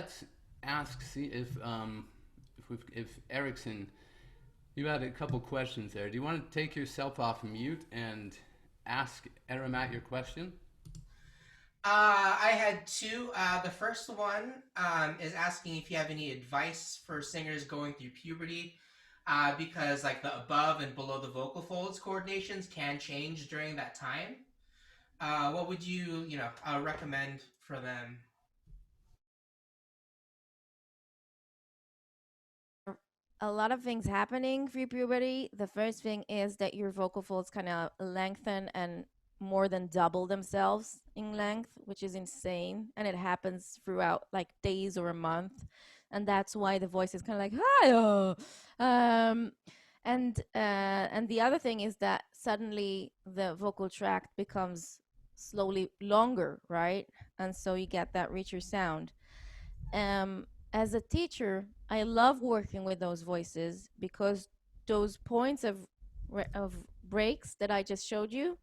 let's ask, see if Erickson, you had a couple questions there. Do you want to take yourself off mute and ask Aramat your question? I had two. The first one is asking if you have any advice for singers going through puberty, because like the above and below the vocal folds coordinations can change during that time. What would you recommend for them? A lot of things happening for puberty. The first thing is that your vocal folds kind of lengthen and more than double themselves in length, which is insane. And it happens throughout like days or a month. And that's why the voice is kind of like, hi. Um, and the other thing is that suddenly the vocal tract becomes slowly longer, right? And so you get that richer sound. As a teacher, I love working with those voices because those points of breaks that I just showed you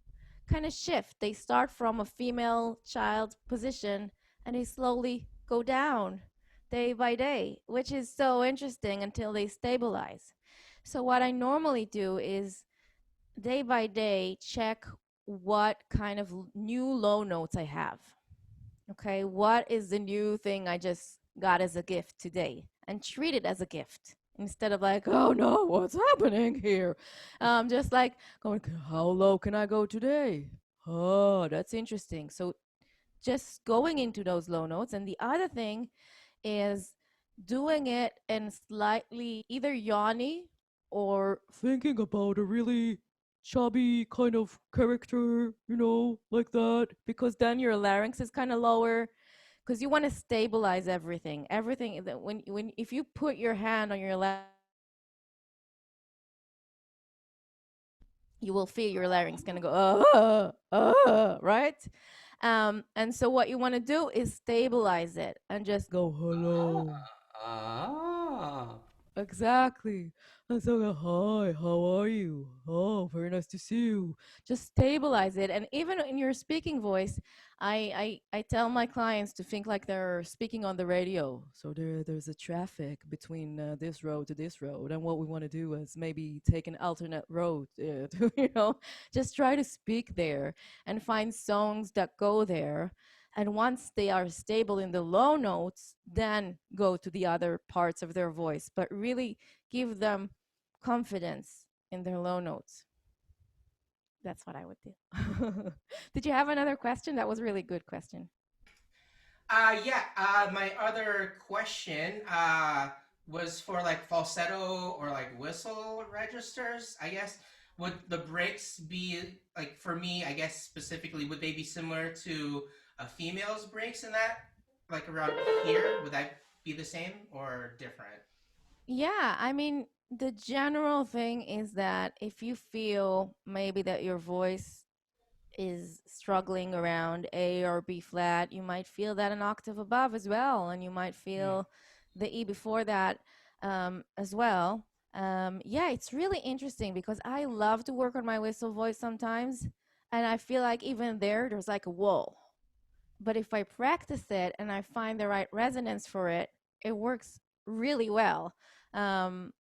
kind of shift. They start from a female child position and they slowly go down day by day, which is so interesting until they stabilize. So what I normally do is day by day check what kind of new low notes I have. Okay, what is the new thing I just got as a gift today? And treat it as a gift instead of like, oh no, what's happening here? Just like going, how low can I go today? Oh, that's interesting. So just going into those low notes. And the other thing is doing it in slightly either yawny or thinking about a really chubby kind of character, like that, because then your larynx is kind of lower because you want to stabilize everything. Everything that when if you put your hand on your larynx, you will feel your larynx going to go right. And so what you want to do is stabilize it and just go hello. Ah, Exactly. And so, hi, how are you? Oh, very nice to see you. Just stabilize it. And even in your speaking voice, I tell my clients to think like they're speaking on the radio. So there's a traffic between this road to this road. And what we want to do is maybe take an alternate road to, just try to speak there and find songs that go there. And once they are stable in the low notes, then go to the other parts of their voice, but really give them confidence in their low notes. That's what I would do. Did you have another question? That was a really good question. Yeah. My other question was for like falsetto or like whistle registers. I guess would the breaks be like for me? I guess specifically, would they be similar to a female's breaks in that, like around here? Would that be the same or different? Yeah, I mean, the general thing is that if you feel maybe that your voice is struggling around A or B flat, you might feel that an octave above as well, and you might Hmm. feel the E before that as well. Yeah, it's really interesting because I love to work on my whistle voice sometimes, and I feel like even there's like a wall. But if I practice it and I find the right resonance for it, it works really well. And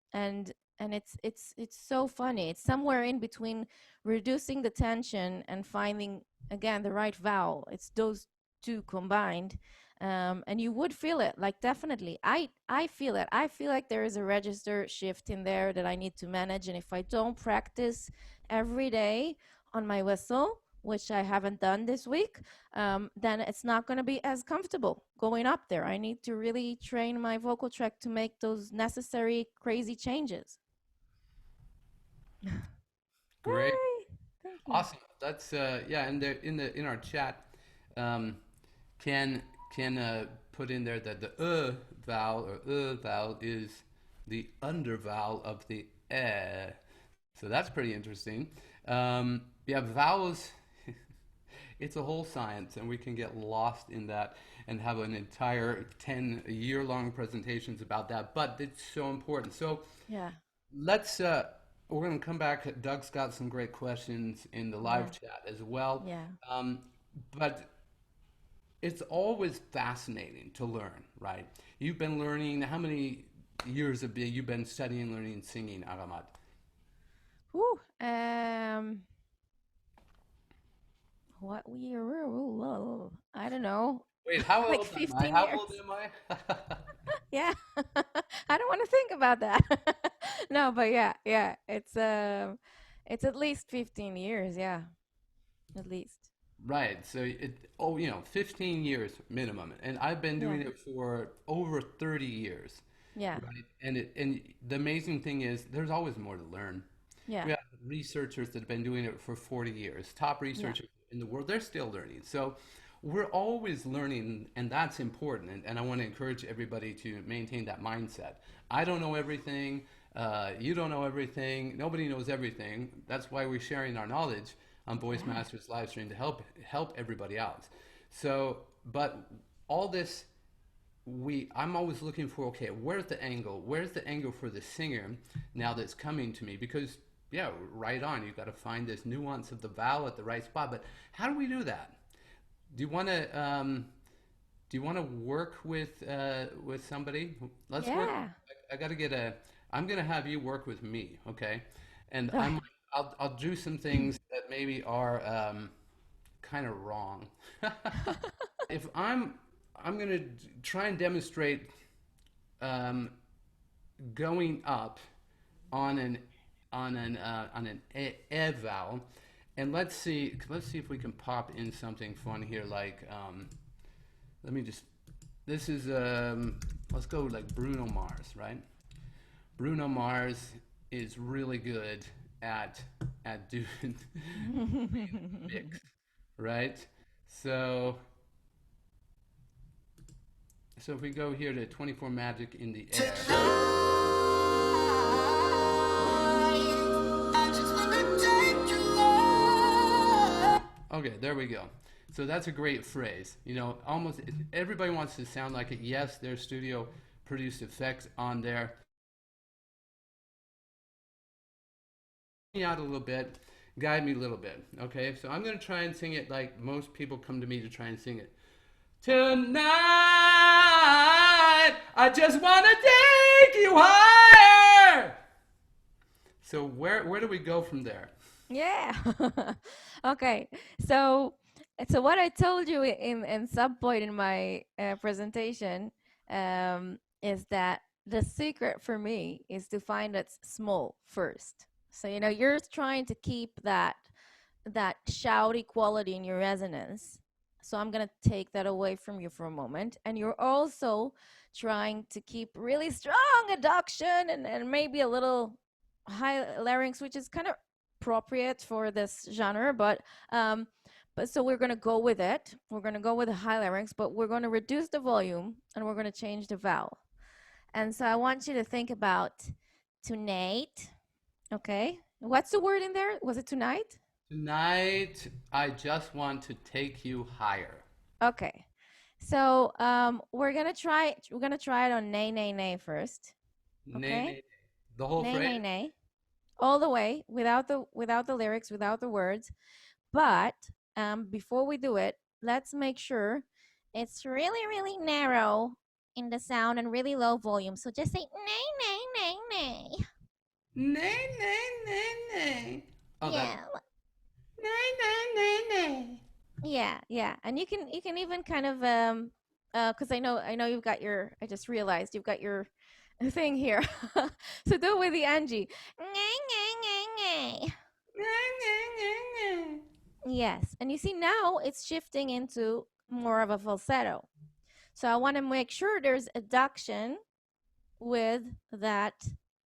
it's so funny. It's somewhere in between reducing the tension and finding again the right vowel. It's those two combined. And you would feel it, like definitely. I feel it. I feel like there is a register shift in there that I need to manage. And if I don't practice every day on my whistle, which I haven't done this week, then it's not going to be as comfortable going up there. I need to really train my vocal tract to make those necessary crazy changes. great, Yay! Thank you. awesome. That's yeah. In our chat, um, can put in there that the vowel or vowel is the under vowel of the eh. So that's pretty interesting. Yeah, vowels. It's a whole science, and we can get lost in that and have an entire 10-year-long presentations about that. But it's so important. So Yeah, let's. We're going to come back. Doug's got some great questions in the yeah, live chat as well. yeah. Um, but it's always fascinating to learn, right? You've been learning, how many years have you been studying, learning, singing, Aramat? Whew. What we I don't know, Wait, how like old am I? 15 How old years. am I? Yeah. I don't want to think about that. No, but yeah, yeah. It's at least 15 years, yeah. At least. Right. So oh, 15 years minimum. And I've been Yeah. doing it for over 30 years. Yeah. Right. And the amazing thing is there's always more to learn. Yeah. We have researchers that have been doing it for 40 years, top Yeah. researchers in the world, they're still learning. So we're always learning, and that's important. And I want to encourage everybody to maintain that mindset. I don't know everything. You don't know everything. Nobody knows everything. That's why we're sharing our knowledge on Voice Yeah. Masters live stream to help everybody out. So, but all this I'm always looking for, okay, where's the angle for the singer now that's coming to me, because yeah, right on, you've got to find this nuance of the vowel at the right spot. But how do we do that? Do you want to work with somebody? Let's work. Yeah. I got to get a I'm going to have you work with me, okay? And Ugh. I'll do some things that maybe are kind of wrong. If I'm going to try and demonstrate um, going up on an e vowel, and let's see if we can pop in something fun here. Like let me just this is let's go like Bruno Mars, right? Bruno Mars is really good at doing mix, right? So if we go here to 24 Magic in the Air. Okay, there we go. So that's a great phrase. Almost everybody wants to sound like it. Yes, there's studio produced effects on there. Me out a little bit, guide me a little bit. Okay, so I'm going to try and sing it like most people come to me to try and sing it. Tonight, I just want to take you higher. So where do we go from there? Yeah. Okay. So what I told you in some point in my presentation is that the secret for me is to find it small first. So you're trying to keep that shouty quality in your resonance. So I'm gonna take that away from you for a moment. And you're also trying to keep really strong adduction and maybe a little high larynx, which is kind of appropriate for this genre, but so we're gonna go with it. We're gonna go with the high larynx, but we're gonna reduce the volume and we're gonna change the vowel. And so I want you to think about tonight. Okay, what's the word in there? Was it tonight? Tonight, I just want to take you higher. Okay, so we're gonna try it on nay nay nay first. Nay, Okay, nay, the whole nay nay phrase. nay, all the way without the lyrics, without the words. But before we do it, let's make sure it's really, really narrow in the sound and really low volume. So just say nay, nay, nay, nay. Nay, nay, nay, nay. Oh, that. Yeah, Nay, nay, nay, nay. yeah, yeah. And you can even kind of because I know you've got your. I just realized you've got your thing here. So do it with the Angie. Nay, nay, nay, nay. Nay, nay, nay, nay. Yes, and you see now it's shifting into more of a falsetto. So I want to make sure there's adduction with that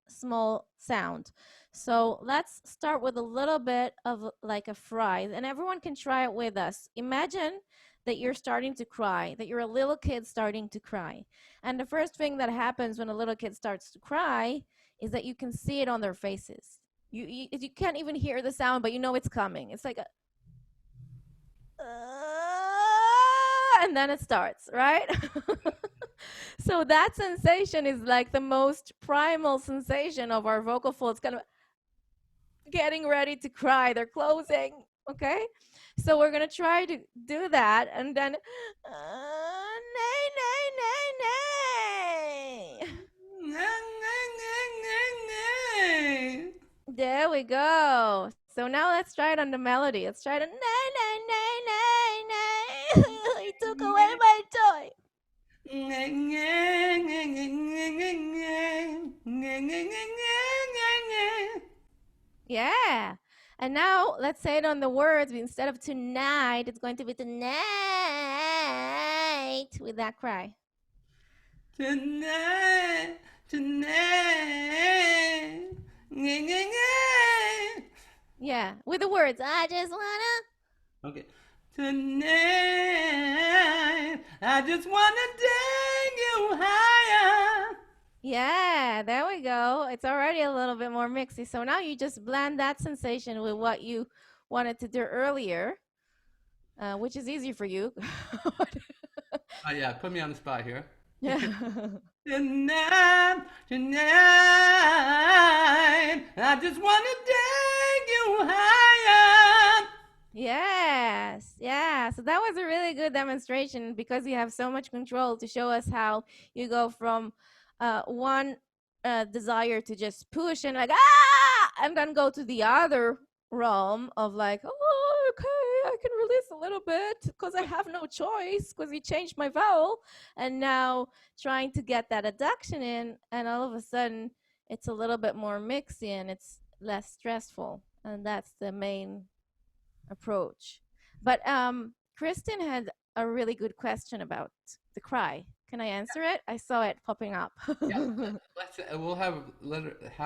small sound. So let's start with a little bit of like a fry, and everyone can try it with us. Imagine that you're starting to cry, that you're a little kid starting to cry. And the first thing that happens when a little kid starts to cry is that you can see it on their faces. You can't even hear the sound, but you know it's coming. It's like a and then it starts, right? So that sensation is like the most primal sensation of our vocal folds, kind of getting ready to cry. They're closing Okay, so we're gonna try to do that, and then nay, nay, nay, nay. There we go. So now let's try it on the melody. Let's try it. Nay, nay, nay, nay, nay. He took away my toy. Yeah. And now let's say it on the words. Instead of tonight, it's going to be tonight with that cry. Tonight, tonight. Yeah, with the words. I just wanna. Okay. Tonight, I just wanna take you higher. Yeah, there we go. It's already a little bit more mixy. So now you just blend that sensation with what you wanted to do earlier, which is easy for you. Oh yeah, put me on the spot here. Yeah. Tonight, tonight, I just wanna take you higher. Yes. Yeah. So that was a really good demonstration because you have so much control to show us how you go from one desire to just push and like, and then go to the other realm of like, oh, okay, I can release a little bit because I have no choice because you changed my vowel. And now trying to get that adduction in, and all of a sudden it's a little bit more mixy and it's less stressful. And that's the main approach. But Kristen had a really good question about the cry. Can I answer it? I saw it popping up. Yeah, let's we'll have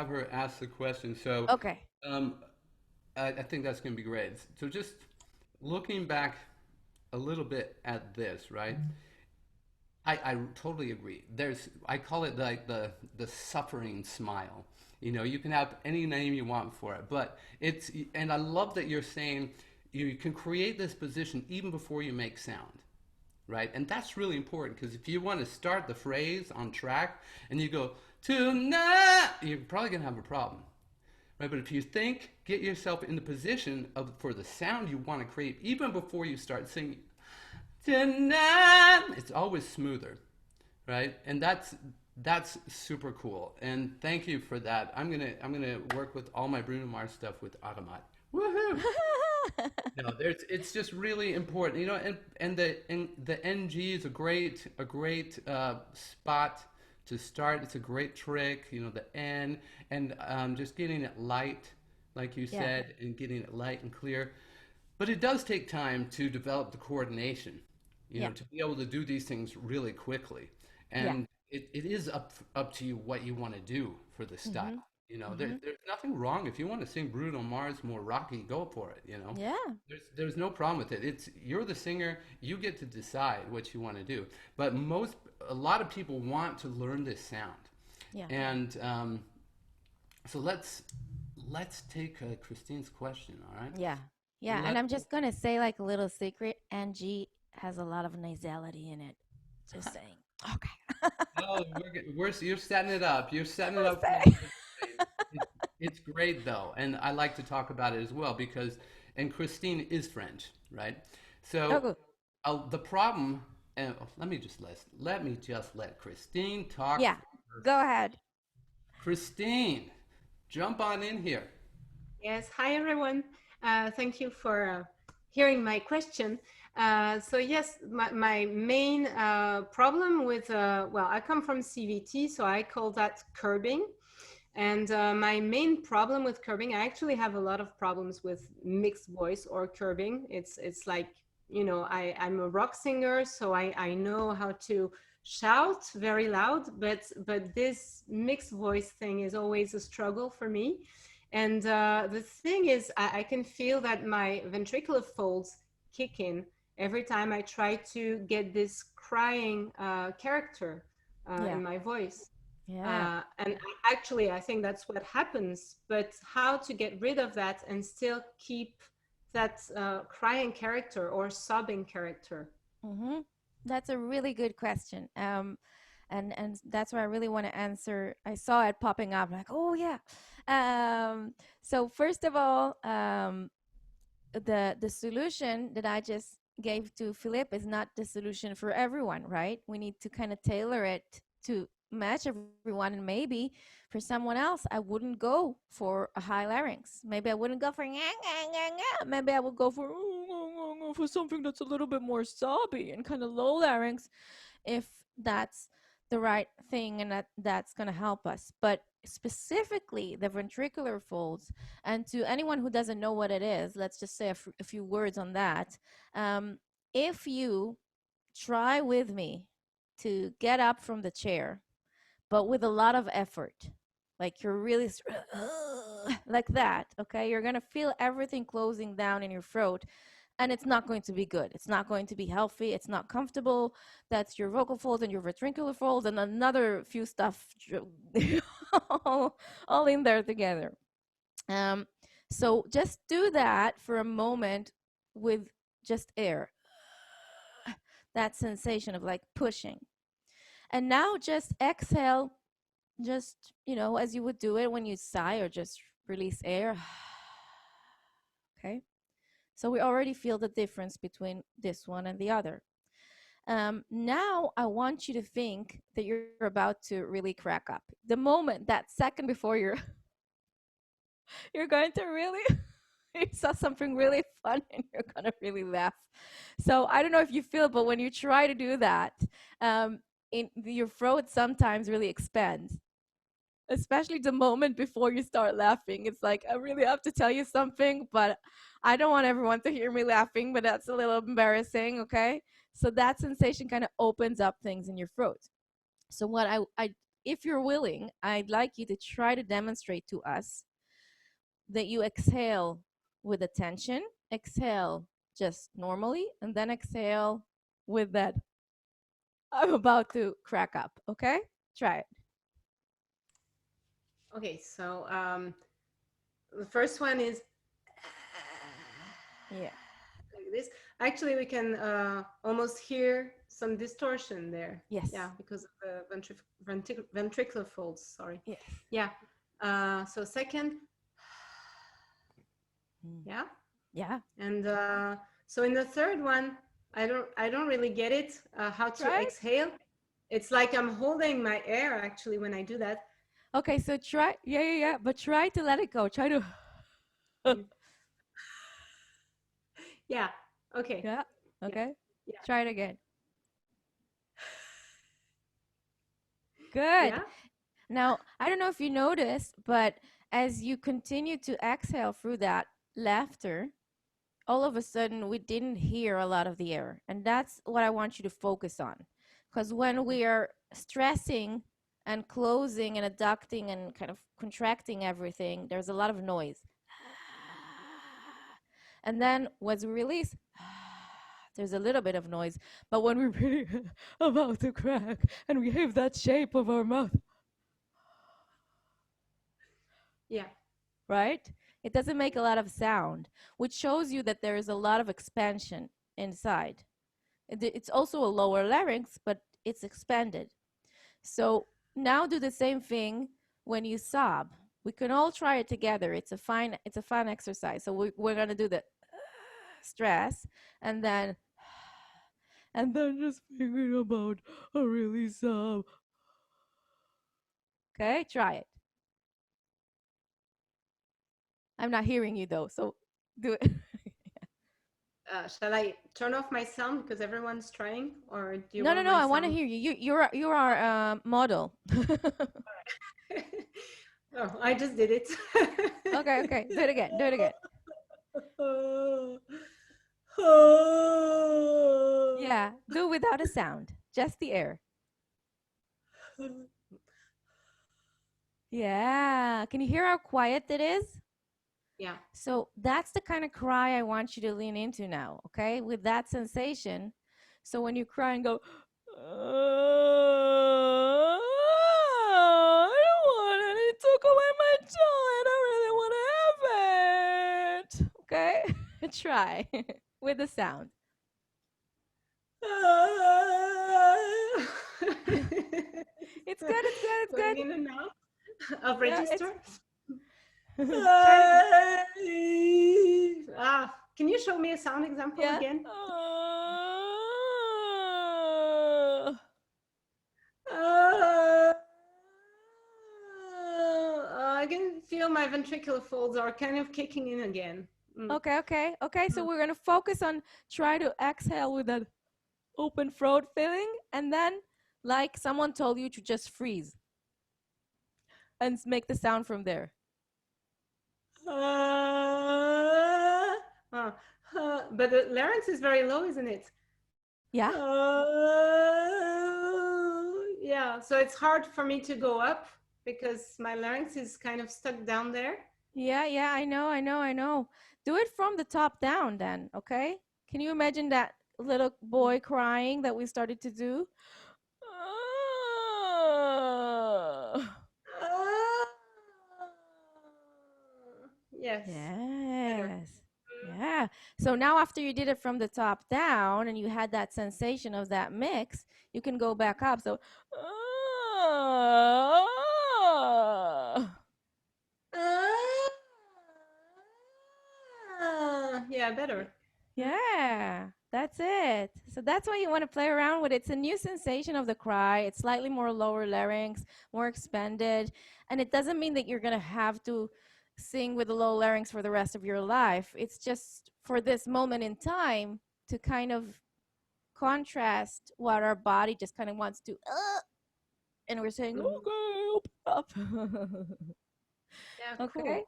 her ask the question. So, Okay. um, I think that's going to be great. So, just looking back a little bit at this, right? I totally agree. I call it like the suffering smile. You know, you can have any name you want for it, but and I love that you're saying you can create this position even before you make sound, right? And that's really important because if you want to start the phrase on track and you go tonight, you're probably gonna have a problem, right? But if you get yourself in the position for the sound you want to create even before you start singing tonight, it's always smoother, right? And that's super cool. And thank you for that. I'm gonna work with all my Bruno Mars stuff with Automat. Woohoo! No, it's just really important, you know. And the NG is a great spot to start. It's a great trick, you know. The N and just getting it light, like you Yeah. said, and getting it light and clear. But it does take time to develop the coordination, you Yeah. know, to be able to do these things really quickly. Yeah. And it is up to you what you want to do for the style. Mhm. You know, Mhm. there's nothing wrong if you want to sing Bruno Mars more rocky, go for it. You know, Yeah. there's no problem with it. You're the singer, you get to decide what you want to do. But a lot of people want to learn this sound, Yeah. and so let's take Christine's question. All right. Yeah. Yeah. And Let I'm just gonna say like a little secret. Angie has a lot of nasality in it. Just saying. Okay. Oh, you're setting it up. You're setting it up for Just me. saying. It's great though, and I like to talk about it as well because, and Christine is French, right? Oh, So, good. the problem, and let Christine talk. Yeah. Go ahead. Christine, jump on in here. Yes, hi everyone. Thank you for hearing my question. So yes, my main problem with, well, I come from CVT, so I call that curbing. And my main problem with curbing, I actually have a lot of problems with mixed voice or curbing. It's like, you know, I'm a rock singer, so I know how to shout very loud, but this mixed voice thing is always a struggle for me. And the thing is, I can feel that my ventricular folds kick in every time I try to get this crying character Yeah. in my voice. Yeah. And actually, I think that's what happens. But how to get rid of that and still keep that crying character or sobbing character? Mm-hmm. That's a really good question. And that's where I really want to answer. I saw it popping up, like, oh yeah. So first of all, the solution that I just gave to Philippe is not the solution for everyone, right? We need to kind of tailor it to match everyone. And maybe for someone else, I wouldn't go for a high larynx. Maybe I wouldn't go for maybe I would go for something that's a little bit more sobby and kind of low larynx, if that's the right thing and that's going to help us. But specifically the ventricular folds, and to anyone who doesn't know what it is, let's just say a few words on that. If you try with me to get up from the chair, but with a lot of effort, like you're really like that, okay, you're going to feel everything closing down in your throat, and it's not going to be good. It's not going to be healthy. It's not comfortable. That's your vocal folds and your ventricular folds and another few stuff all in there together. So just do that for a moment with just air. That sensation of like pushing. And now just exhale, just, as you would do it when you sigh or just release air. Okay. So we already feel the difference between this one and the other. Now I want you to think that you're about to really crack up. The moment, that second before you're going to really, you saw something really fun and you're going to really laugh. So I don't know if you feel it, but when you try to do that, your throat sometimes really expands. Especially the moment before you start laughing. It's like, I really have to tell you something, but I don't want everyone to hear me laughing, but that's a little embarrassing, okay? So that sensation kind of opens up things in your throat. So what I if you're willing, I'd like you to try to demonstrate to us that you exhale with attention, exhale just normally, and then exhale with that, I'm about to crack up, okay? Try it. Okay, so the first one is Yeah. like this. Actually, we can almost hear some distortion there. Yes. Yeah, because of the ventricular folds. Sorry. Yes. Yeah. So second. Yeah. Yeah. And so in the third one, I don't really get it. How to exhale? It's like I'm holding my air actually when I do that. Okay, so try, but try to let it go. Try to. Yeah. Okay. Yeah. Okay. Yeah. Try it again. Good. Yeah. Now, I don't know if you noticed, but as you continue to exhale through that laughter, all of a sudden we didn't hear a lot of the air. And that's what I want you to focus on. Because when we are stressing and closing and adducting and kind of contracting everything, there's a lot of noise. And then once we release, there's a little bit of noise. But when we're really about to crack and we have that shape of our mouth. Yeah. Right? It doesn't make a lot of sound, which shows you that there is a lot of expansion inside. It's also a lower larynx, but it's expanded. So now do the same thing when you sob. We can all try it together. It's a fun exercise. So we're going to do the stress and then just thinking about a really sob. Okay, try it. I'm not hearing you though, so do it. Shall I turn off my sound because everyone's trying, or do you? No. I want to hear you. You're our model. Oh, I just did it. Okay. Do it again. Yeah, do it without a sound, just the air. Yeah, can you hear how quiet it is? Yeah. So that's the kind of cry I want you to lean into now, okay? With that sensation. So when you cry and go, I don't want it. It took away my joy. I don't really want to have it. Okay? Try with the sound. It's good. In and out of register. Can you show me a sound example Yeah. again? I can feel my ventricular folds are kind of kicking in again. Okay. So we're gonna focus on try to exhale with that open throat feeling, and then, like someone told you, to just freeze and make the sound from there. But the larynx is very low, isn't it? Yeah. Yeah, so it's hard for me to go up because my larynx is kind of stuck down there. Yeah. I know. Do it from the top down, then. Okay. Can you imagine that little boy crying that we started to do? Yes. Yes. Yeah. So now after you did it from the top down and you had that sensation of that mix, you can go back up. So Yeah, better. yeah, that's it. So that's why you want to play around with it. It's a new sensation of the cry. It's slightly more lower larynx, more expanded. And it doesn't mean that you're going to have to sing with the low larynx for the rest of your life. It's just for this moment in time to kind of contrast what our body just kind of wants to, and we're saying, okay, open up. Yeah, Okay. cool.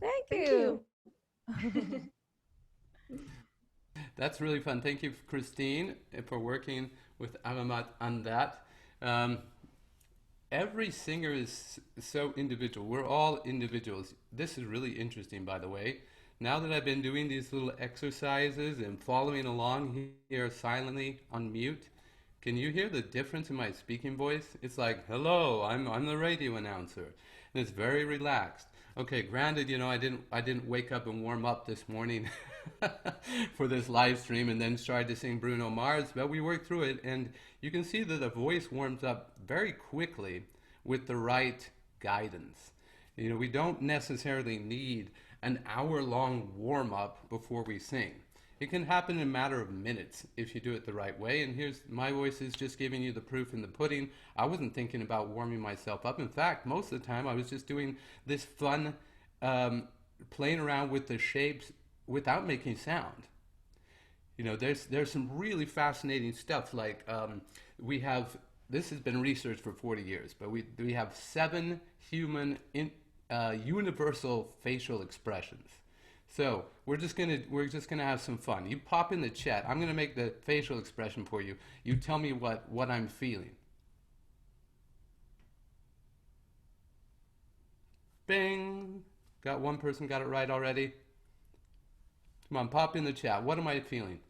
Thank Thank you. That's really fun. Thank you, Christine, for working with Amamat on that. Every singer is so individual. We're all individuals. This is really interesting, by the way. Now that I've been doing these little exercises and following along here silently on mute, can you hear the difference in my speaking voice? It's like, hello, I'm the radio announcer. And it's very relaxed. Okay, granted, I didn't wake up and warm up this morning for this live stream and then tried to sing Bruno Mars, but we worked through it, and you can see that the voice warms up very quickly with the right guidance. We don't necessarily need an hour-long warm-up before we sing. It can happen in a matter of minutes if you do it the right way. And here's my voice is just giving you the proof in the pudding. I wasn't thinking about warming myself up. In fact, most of the time I was just doing this fun playing around with the shapes without making sound. There's some really fascinating stuff. Like we have, this has been researched for 40 years, but we have 7 human universal facial expressions. So we're just gonna have some fun. You pop in the chat. I'm gonna make the facial expression for you. You tell me what I'm feeling. Bing. Got one person got it right already. Come on, pop in the chat. What am I feeling?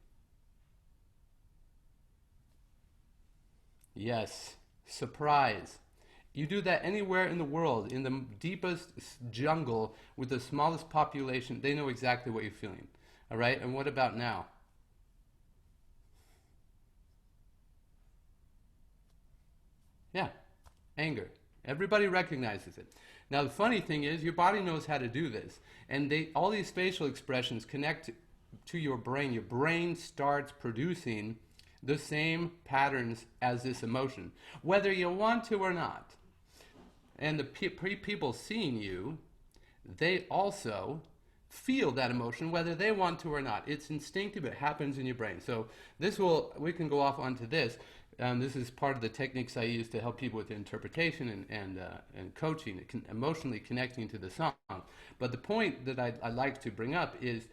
Yes, surprise. You do that anywhere in the world, in the deepest jungle with the smallest population, they know exactly what you're feeling. All right? And what about now? Yeah, anger. Everybody recognizes it. Now, the funny thing is, your body knows how to do this. And all these facial expressions connect to your brain. Your brain starts producing the same patterns as this emotion, whether you want to or not. And the people seeing you, they also feel that emotion whether they want to or not. It's instinctive. It happens in your brain. So we can go off onto this. This is part of the techniques I use to help people with interpretation and coaching, emotionally connecting to the song. But the point that I like to bring up is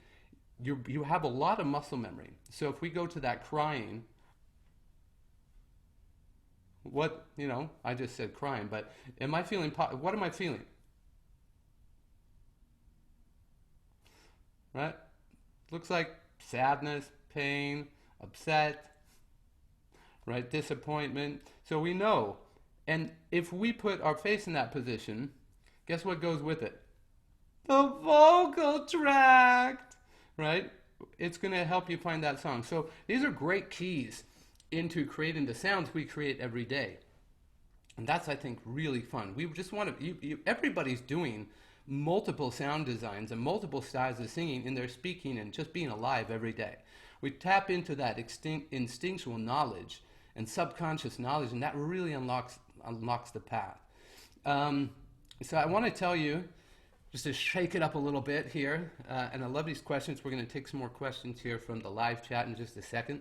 you have a lot of muscle memory. So if we go to that crying, I just said crying, but am I feeling, what am I feeling? Right? Looks like sadness, pain, upset, right? Disappointment. So we know. And if we put our face in that position, guess what goes with it? The vocal tract, right? It's going to help you find that song. So these are great keys into creating the sounds we create every day. And that's, I think, really fun. We just want to, everybody's doing multiple sound designs and multiple styles of singing in their speaking and just being alive every day. We tap into that instinctual knowledge and subconscious knowledge, and that really unlocks the path. So I want to tell you, just to shake it up a little bit here, and I love these questions. We're going to take some more questions here from the live chat in just a second.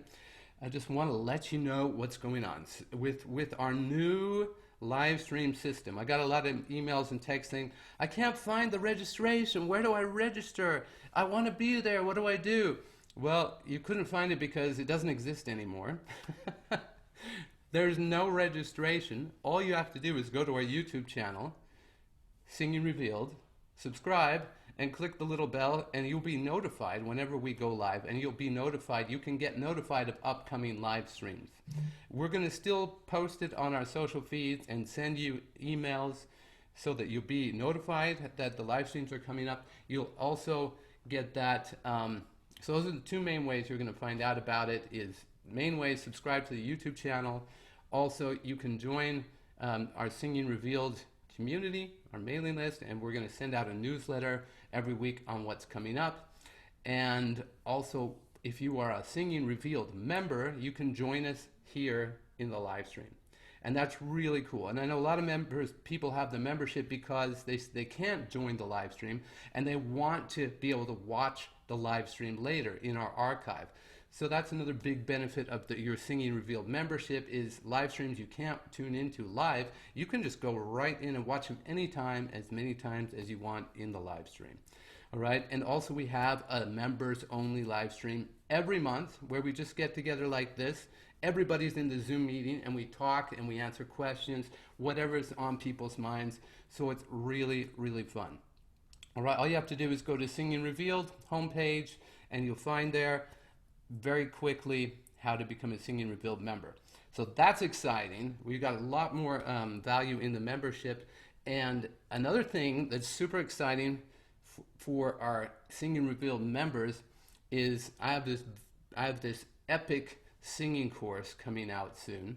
I just want to let you know what's going on with our new live stream system. I got a lot of emails and texts saying, I can't find the registration. Where do I register? I want to be there. What do I do? Well, you couldn't find it because it doesn't exist anymore. There's no registration. All you have to do is go to our YouTube channel, Singing Revealed, subscribe, and click the little bell, and you'll be notified whenever we go live, and you'll be notified. You can get notified of upcoming live streams. We're going to still post it on our social feeds and send you emails so that you'll be notified that the live streams are coming up. You'll also get that. So those are the two main ways you're going to find out about it. Is main way, subscribe to the YouTube channel. Also, you can join our Singing Revealed community, our mailing list, and we're going to send out a newsletter every week on what's coming up. And also, if you are a Singing Revealed member, you can join us here in the live stream. And that's really cool. And I know a lot of people have the membership because they can't join the live stream and they want to be able to watch the live stream later in our archive. So that's another big benefit of your Singing Revealed membership is live streams you can't tune into live. You can just go right in and watch them anytime, as many times as you want in the live stream. All right. And also we have a members only live stream every month where we just get together like this. Everybody's in the Zoom meeting and we talk and we answer questions, whatever's on people's minds. So it's really, really fun. All right. All you have to do is go to Singing Revealed homepage and you'll find there very quickly how to become a Singing Revealed member. So that's exciting. We've got a lot more value in the membership. And another thing that's super exciting for our Singing Revealed members is I have this epic singing course coming out soon,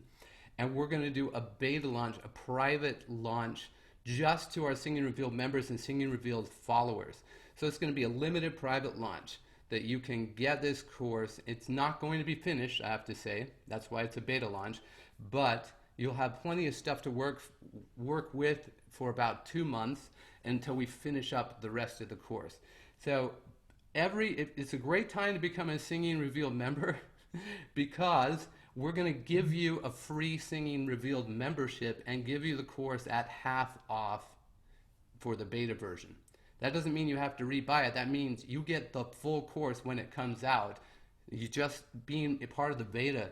and we're going to do a beta launch, a private launch just to our Singing Revealed members and Singing Revealed followers. So it's going to be a limited private launch that you can get this course. It's not going to be finished, I have to say. That's why it's a beta launch, but you'll have plenty of stuff to work with for about 2 months until we finish up the rest of the course. So it's a great time to become a Singing Revealed member because we're going to give you a free Singing Revealed membership and give you the course at half off for the beta version. That doesn't mean you have to rebuy it. That means you get the full course when it comes out. You just being a part of the beta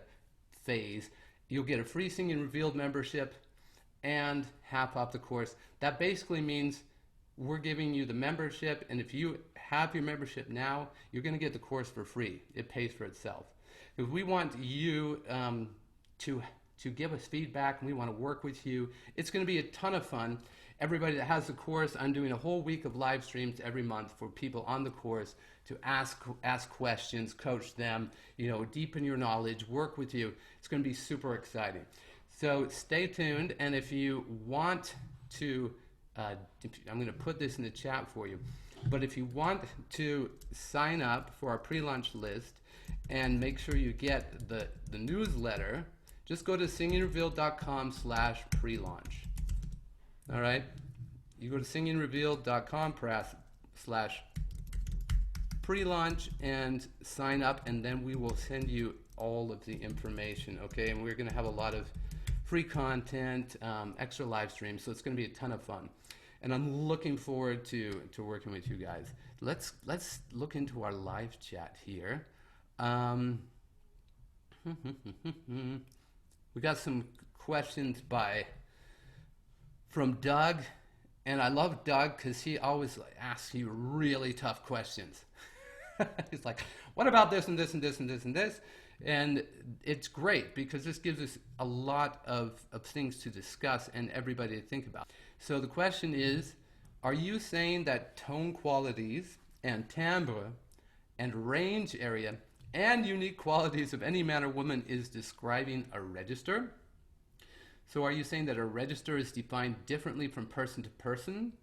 phase, you'll get a free Singing Revealed membership and half off the course. That basically means we're giving you the membership, and if you have your membership now, you're going to get the course for free. It pays for itself. Because we want you to give us feedback, and we want to work with you. It's going to be a ton of fun. Everybody that has the course, I'm doing a whole week of live streams every month for people on the course to ask questions, coach them, deepen your knowledge, work with you. It's going to be super exciting. So stay tuned, and if you want to, I'm going to put this in the chat for you, but if you want to sign up for our pre-launch list and make sure you get the newsletter, just go to singingrevealed.com/pre-launch. All right, you go to singingrevealed.com/pre-launch and sign up, and then we will send you all of the information, okay? And we're going to have a lot of free content, extra live streams, so it's going to be a ton of fun. And I'm looking forward to working with you guys. Let's look into our live chat here. We got some questions from Doug, and I love Doug because he always asks you really tough questions. He's like, what about this and this and this and this and this? And it's great because this gives us a lot of things to discuss and everybody to think about. So the question is, are you saying that tone qualities and timbre and range area and unique qualities of any man or woman is describing a register? So are you saying that a register is defined differently from person to person?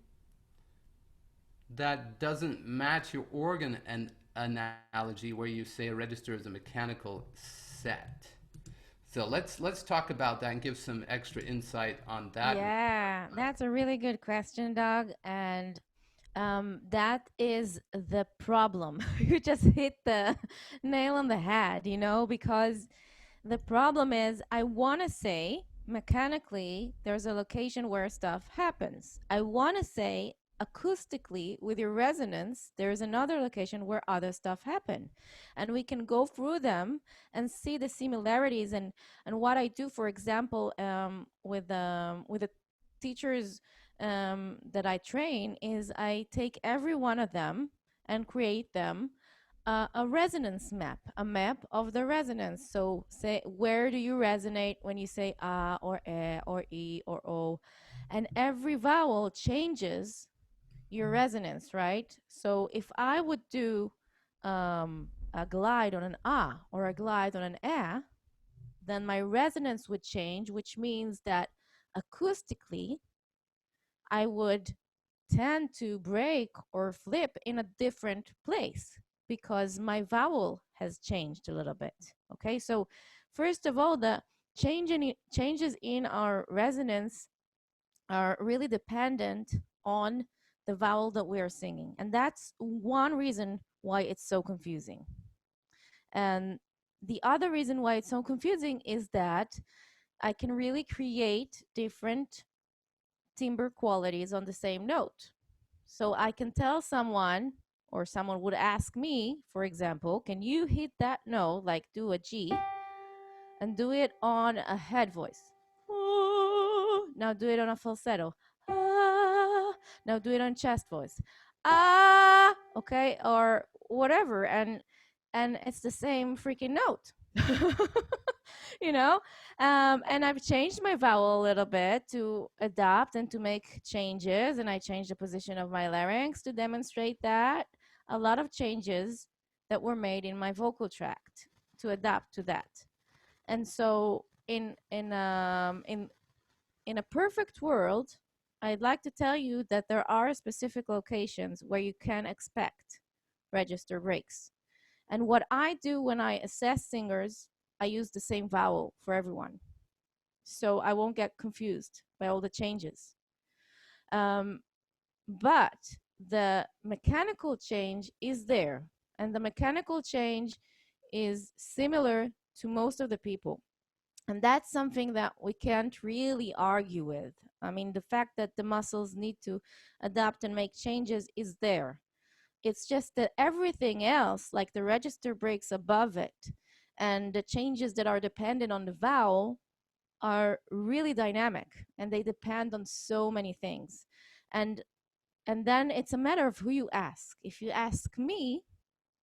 that doesn't match your organ analogy where you say a register is a mechanical set. So let's talk about that and give some extra insight on that. Yeah, that's a really good question, Doug. And that is the problem. You just hit the nail on the head, because the problem is I want to say mechanically there's a location where stuff happens. I want to say acoustically with your resonance there's another location where other stuff happen, and we can go through them and see the similarities. And what I do, for example, with the teachers that I train, is I take every one of them and create them a resonance map, a map of the resonance. So say, where do you resonate when you say ah or eh or e or o? And every vowel changes your resonance, right? So if I would do a glide on an ah or a glide on an eh, then my resonance would change, which means that acoustically I would tend to break or flip in a different place because my vowel has changed a little bit. Okay, so first of all, the changes in our resonance are really dependent on the vowel that we are singing. And that's one reason why it's so confusing. And the other reason why it's so confusing is that I can really create different timbre qualities on the same note. So I can tell someone, or someone would ask me, for example, can you hit that note, like do a G, and do it on a head voice? Now do it on a falsetto. Now do it on chest voice. Okay, or whatever, and it's the same freaking note. you know and I've changed my vowel a little bit to adapt and to make changes, and I changed the position of my larynx to demonstrate that. A lot of changes that were made in my vocal tract to adapt to that. And so in a perfect world, I'd like to tell you that there are specific locations where you can expect register breaks. And what I do when I assess singers, I use the same vowel for everyone, so I won't get confused by all the changes. But the mechanical change is there, and the mechanical change is similar to most of the people. And that's something that we can't really argue with. I mean, the fact that the muscles need to adapt and make changes is there. It's just that everything else, like the register breaks above it and the changes that are dependent on the vowel, are really dynamic, and they depend on so many things. And then it's a matter of who you ask. If you ask me,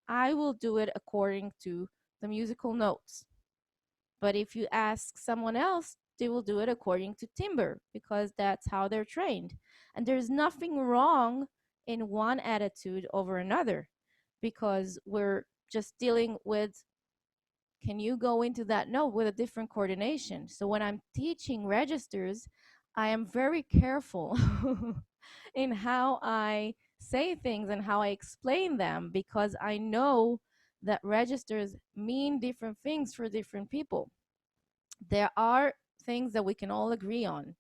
I will do it according to the musical notes. But if you ask someone else, they will do it according to timbre because that's how they're trained. And there's nothing wrong in one attitude over another, because we're just dealing with, can you go into that note with a different coordination? So when I'm teaching registers, I am very careful in how I say things and how I explain them, because I know that registers mean different things for different people. There are things that we can all agree on,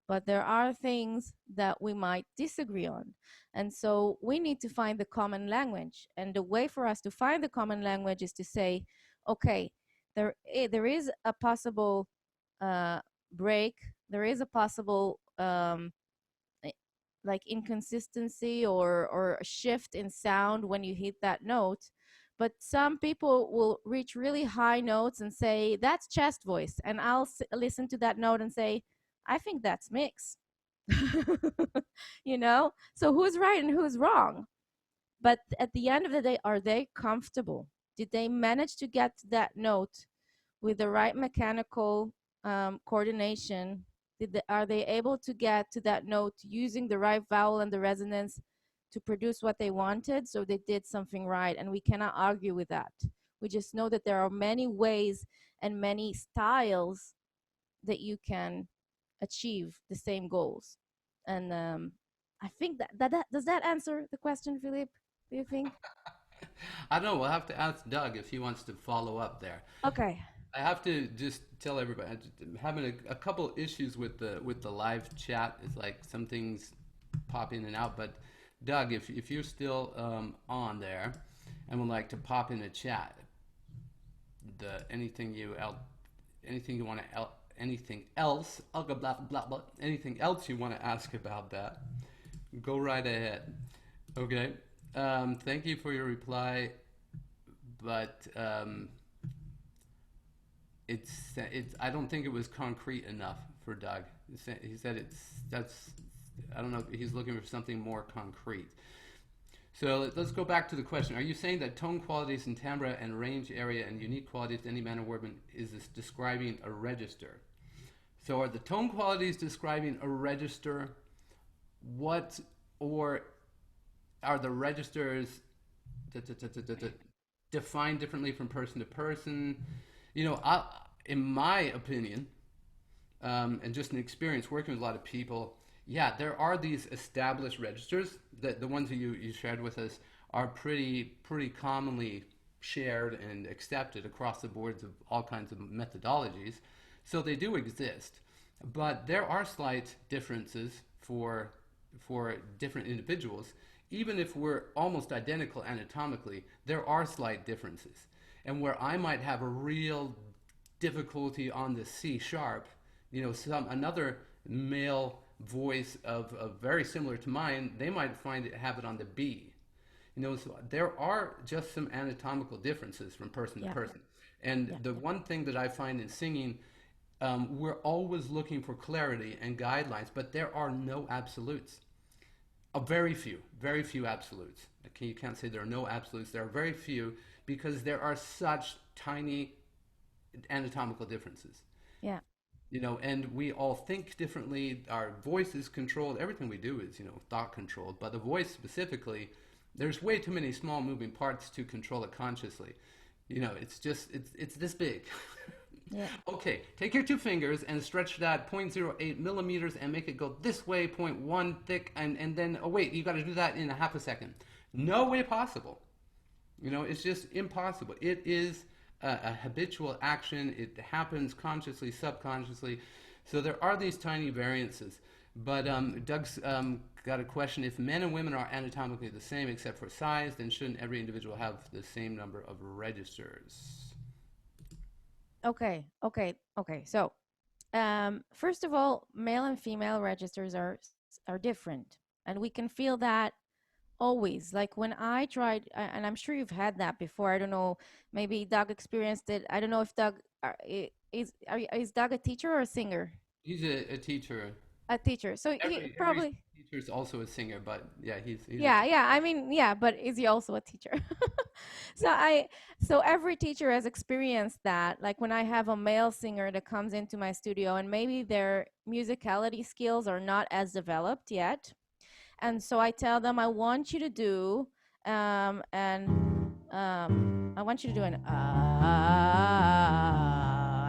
but there are things that we might disagree on. And so we need to find the common language. And the way for us to find the common language is to say, okay, there is a possible break, there is a possible like inconsistency or a shift in sound when you hit that note. But some people will reach really high notes and say, that's chest voice. And I'll listen to that note and say, I think that's mix. So who's right and who's wrong? But at the end of the day, are they comfortable? Did they manage to get to that note with the right mechanical coordination? Are they able to get to that note using the right vowel and the resonance to produce what they wanted? So they did something right, and we cannot argue with that. We just know that there are many ways and many styles that you can achieve the same goals. And I think that does that answer the question, Philippe? Do you think? I don't know. We'll have to ask Doug if he wants to follow up there. Okay. I have to just tell everybody I'm having a couple issues with the live chat. It's like some things pop in and out. But Doug, if you're still on there and would like to pop in a chat, the anything you want to anything else, blah blah blah blah, anything else you want to ask about that, go right ahead. Okay. Thank you for your reply, but it's I don't think it was concrete enough for Doug. He said that's I don't know. He's looking for something more concrete. So let's go back to the question. Are you saying that tone qualities in timbre and range area and unique qualities to any manner of wordman is this describing a register? So are the tone qualities describing a register? What or are the registers defined differently from person to person? In my opinion, and just an experience working with a lot of people, yeah, there are these established registers that the ones that you shared with us are pretty commonly shared and accepted across the boards of all kinds of methodologies. So they do exist, but there are slight differences for different individuals. Even if we're almost identical anatomically, there are slight differences. And where I might have a real difficulty on the C sharp, another male voice of very similar to mine, they might have it on the B. So there are just some anatomical differences from person to person. And the one thing that I find in singing, we're always looking for clarity and guidelines, but there are no absolutes. Very few absolutes. Okay, you can't say there are no absolutes. There are very few because there are such tiny anatomical differences. Yeah. And we all think differently. Our voice is controlled. Everything we do is, thought controlled. But the voice specifically, there's way too many small moving parts to control it consciously. It's this big. Yeah. Okay, take your two fingers and stretch that 0.08 millimeters and make it go this way, 0.1 thick, and then, oh wait, you got to do that in a half a second. No way possible. It's just impossible. It is a habitual action. It happens consciously, subconsciously. So there are these tiny variances. But Doug's got a question. If men and women are anatomically the same except for size, then shouldn't every individual have the same number of registers? Okay. So, first of all, male and female registers are different, and we can feel that always. Like when I tried, and I'm sure you've had that before. I don't know. Maybe Doug experienced it. I don't know if Doug is Doug a teacher or a singer? He's a teacher. A teacher. So he probably. Every teacher's also a singer, but yeah, he's Yeah. I mean, yeah, but is he also a teacher? So every teacher has experienced that. Like when I have a male singer that comes into my studio and maybe their musicality skills are not as developed yet. And so I tell them, I want you to do and I want you to do an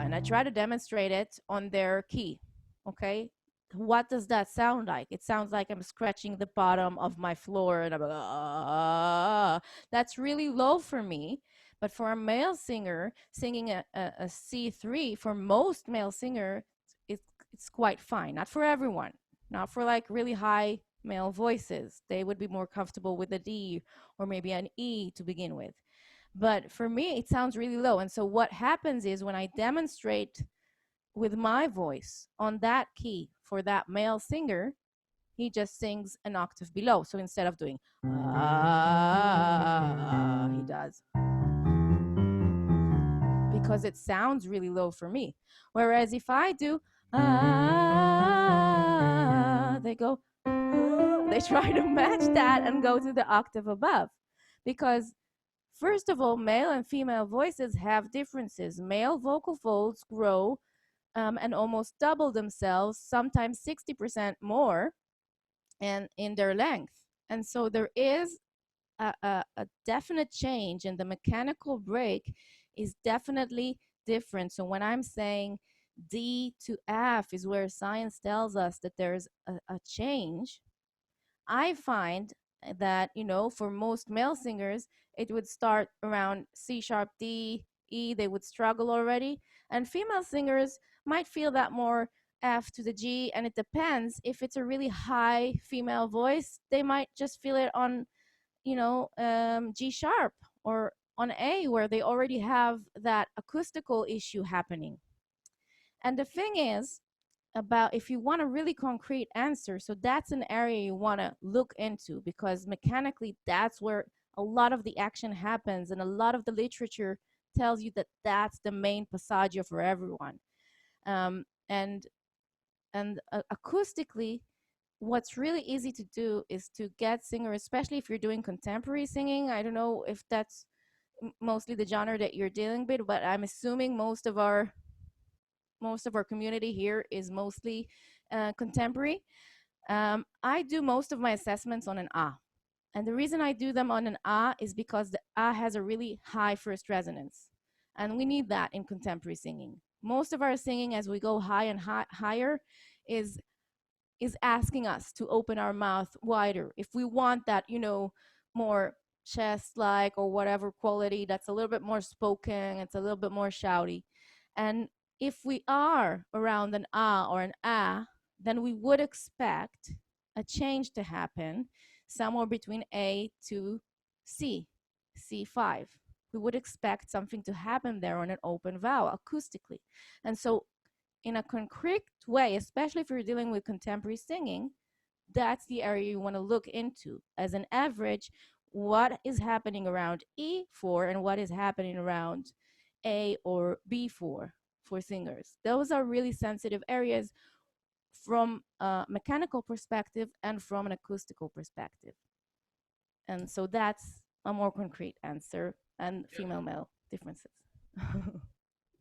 and I try to demonstrate it on their key. Okay, what does that sound like? It sounds like I'm scratching the bottom of my floor and I'm like, that's really low for me. But for a male singer singing a C3, for most male singers, it's quite fine. Not for everyone, not for like really high male voices. They would be more comfortable with a D or maybe an E to begin with. But for me, it sounds really low. And so what happens is when I demonstrate with my voice on that key for that male singer, he just sings an octave below. So instead of doing he does, because it sounds really low for me. Whereas if I do they go they try to match that and go to the octave above, because first of all, male and female voices have differences. Male vocal folds grow and almost double themselves, sometimes 60% more, and in their length. And so there is a definite change, and the mechanical break is definitely different. So when I'm saying D to F is where science tells us that there's a change, I find that, for most male singers, it would start around C sharp D, E, they would struggle already. And female singers might feel that more F to the G, and it depends. If it's a really high female voice, they might just feel it on, G sharp or on A, where they already have that acoustical issue happening. And the thing is, about if you want a really concrete answer, so that's an area you want to look into, because mechanically that's where a lot of the action happens, and a lot of the literature tells you that that's the main passaggio for everyone. And acoustically, what's really easy to do is to get singers, especially if you're doing contemporary singing. I don't know if that's mostly the genre that you're dealing with, but I'm assuming most of our community here is mostly contemporary. I do most of my assessments on an ah. And the reason I do them on an ah is because the ah has a really high first resonance. And we need that in contemporary singing. Most of our singing as we go high and higher is asking us to open our mouth wider. If we want that, more chest like or whatever quality that's a little bit more spoken, it's a little bit more shouty. And if we are around an ah or an ah, then we would expect a change to happen somewhere between A to C, C5. We would expect something to happen there on an open vowel acoustically. And so in a concrete way, especially if you're dealing with contemporary singing, that's the area you want to look into. As an average, what is happening around E4 and what is happening around A or B4 for singers. Those are really sensitive areas from a mechanical perspective and from an acoustical perspective. And so that's a more concrete answer, and female male differences.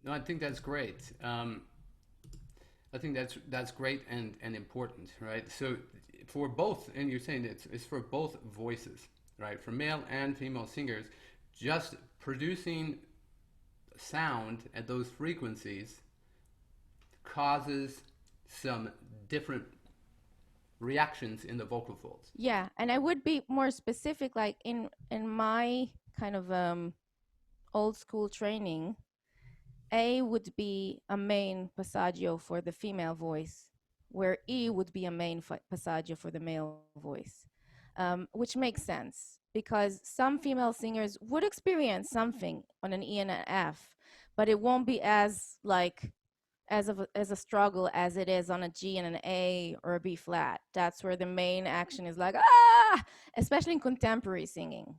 No, I think that's great. I think that's great and important, right? So for both, and you're saying it's for both voices, right? For male and female singers, just producing sound at those frequencies causes some different reactions in the vocal folds. Yeah, and I would be more specific, like in my kind of old school training, A would be a main passaggio for the female voice, where E would be a main passaggio for the male voice, which makes sense because some female singers would experience something on an E and an F, but it won't be as like as a struggle as it is on a G and an A or a B flat. That's where the main action is like ah, especially in contemporary singing,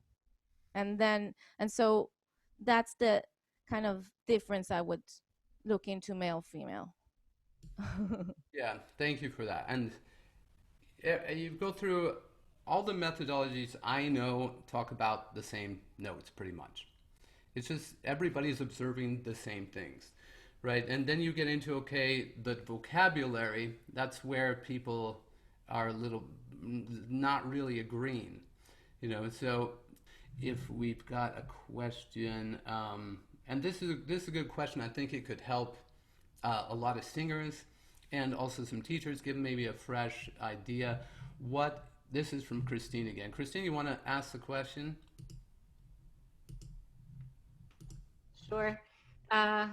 and so that's the kind of difference I would look into male female. Yeah, thank you for that. And you go through all the methodologies I know talk about the same notes pretty much. It's just everybody's observing the same things, right? And then you get into, okay, the vocabulary, that's where people are a little not really agreeing, So if we've got a question, and this is a good question. I think it could help a lot of singers and also some teachers, give maybe a fresh idea. This is from Christine again. Christine, you want to ask the question? Sure.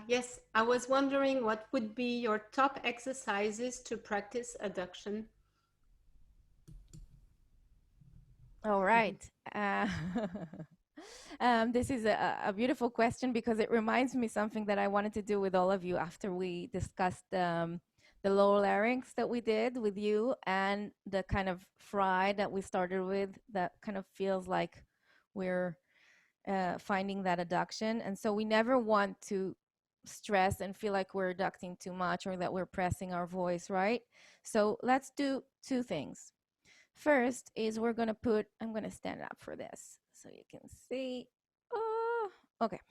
Yes, I was wondering what would be your top exercises to practice adduction? All right. This is a beautiful question because it reminds me something that I wanted to do with all of you after we discussed the lower larynx that we did with you and the kind of fry that we started with that kind of feels like we're finding that adduction. And so we never want to stress and feel like we're adducting too much or that we're pressing our voice, right? So let's do two things. First is I'm going to stand up for this so you can see. Oh, okay.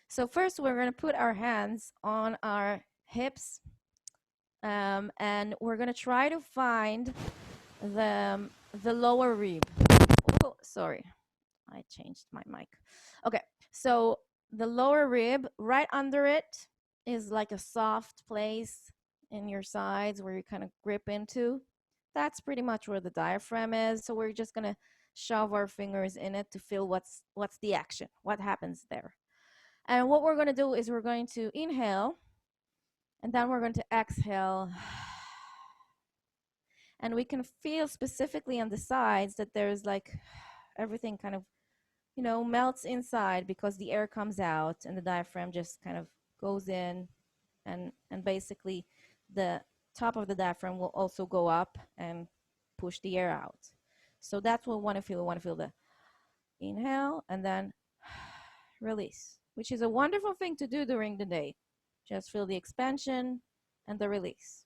So first we're going to put our hands on our hips and we're going to try to find the lower rib. Oh, sorry. I changed my mic. Okay. So the lower rib, right under it is like a soft place in your sides where you kind of grip into. That's pretty much where the diaphragm is. So we're just gonna shove our fingers in it to feel what's the action, what happens there. And what we're gonna do is we're going to inhale, and then we're going to exhale. And we can feel specifically on the sides that there's like everything kind of, melts inside because the air comes out and the diaphragm just kind of goes in, and basically the top of the diaphragm will also go up and push the air out. So that's what we want to feel. We want to feel the inhale and then release, which is a wonderful thing to do during the day. Just feel the expansion and the release.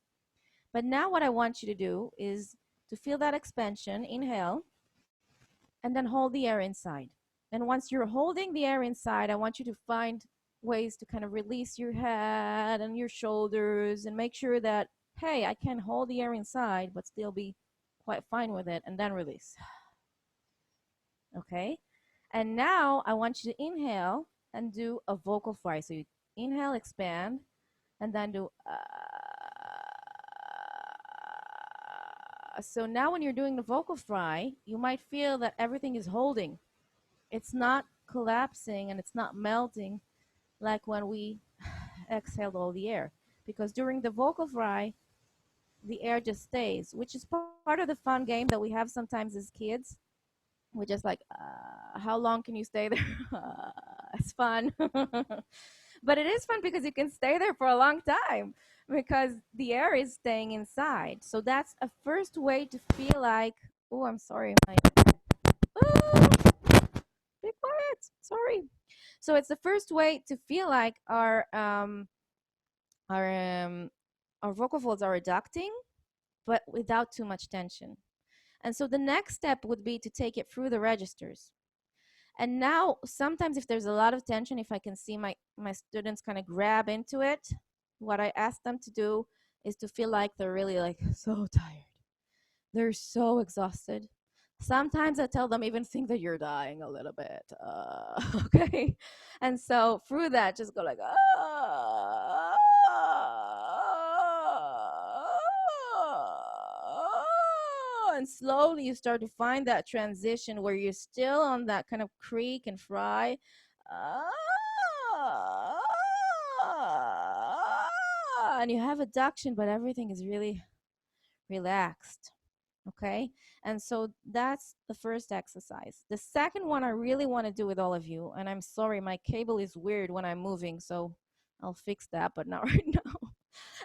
But now what I want you to do is to feel that expansion, inhale, and then hold the air inside. And once you're holding the air inside, I want you to find ways to kind of release your head and your shoulders and make sure that, hey, I can hold the air inside but still be quite fine with it, and then release. Okay? And now I want you to inhale and do a vocal fry. So you inhale, expand, and then do so now when you're doing the vocal fry, you might feel that everything is holding. It's not collapsing and it's not melting like when we exhaled all the air. Because during the vocal fry, the air just stays, which is part of the fun game that we have sometimes as kids. We're just like, how long can you stay there? It's fun. But it is fun because you can stay there for a long time because the air is staying inside. So that's a first way to feel like, oh, I'm sorry. Be quiet. Sorry. So it's the first way to feel like our vocal folds are reducting, but without too much tension. And so the next step would be to take it through the registers. And now, sometimes if there's a lot of tension, if I can see my students kind of grab into it, what I ask them to do is to feel like they're really like so tired. They're so exhausted. Sometimes I tell them even think that you're dying a little bit. Okay. And so through that, just go like, and slowly you start to find that transition where you're still on that kind of creak and fry. And you have adduction, but everything is really relaxed. Okay. And so that's the first exercise. The second one I really want to do with all of you, and I'm sorry, my cable is weird when I'm moving, so I'll fix that, but not right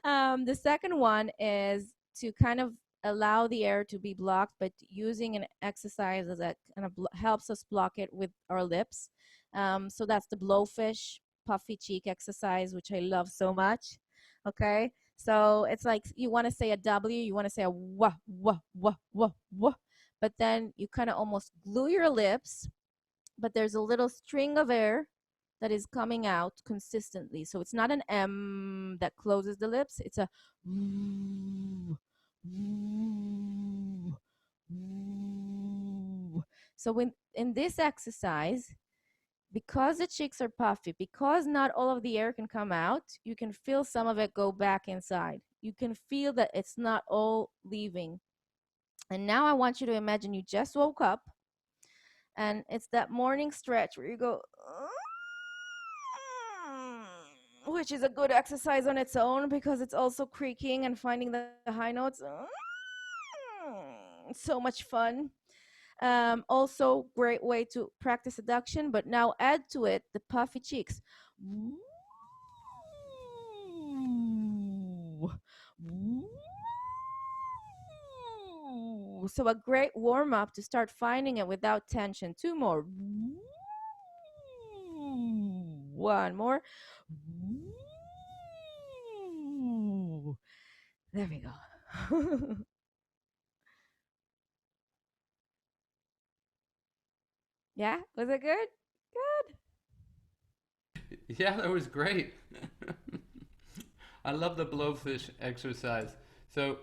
now. The second one is to kind of allow the air to be blocked, but using an exercise that kind of helps us block it with our lips. So that's the blowfish puffy cheek exercise, which I love so much. Okay. So it's like you want to say a W, you want to say a wah, wah, wah, wah, wah, but then you kind of almost glue your lips, but there's a little string of air that is coming out consistently. So it's not an M that closes the lips, it's a woo, woo, woo. So in this exercise, because the cheeks are puffy, because not all of the air can come out, you can feel some of it go back inside. You can feel that it's not all leaving. And now I want you to imagine you just woke up, and it's that morning stretch where you go, which is a good exercise on its own because it's also creaking and finding the high notes. So much fun. Also, great way to practice adduction, but now add to it the puffy cheeks. So a great warm up to start finding it without tension. Two more. One more. There we go. Yeah, was it good? Good. Yeah, that was great. I love the blowfish exercise. So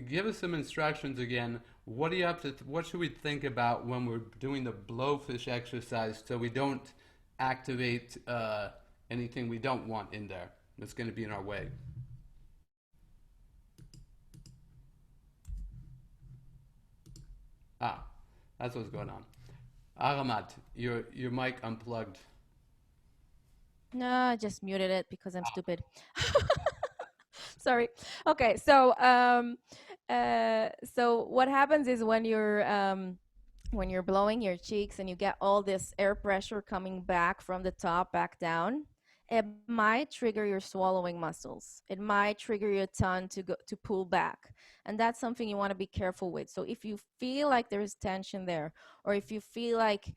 give us some instructions again. What do you have to? What should we think about when we're doing the blowfish exercise so we don't activate anything we don't want in there that's going to be in our way? Ah, that's what's going on. Aramat, your mic unplugged. No, I just muted it because I'm stupid. Sorry. Okay, so what happens is when you're blowing your cheeks and you get all this air pressure coming back from the top back down, it might trigger your swallowing muscles. It might trigger your tongue to pull back. And that's something you want to be careful with. So if you feel like there's tension there, or if you feel like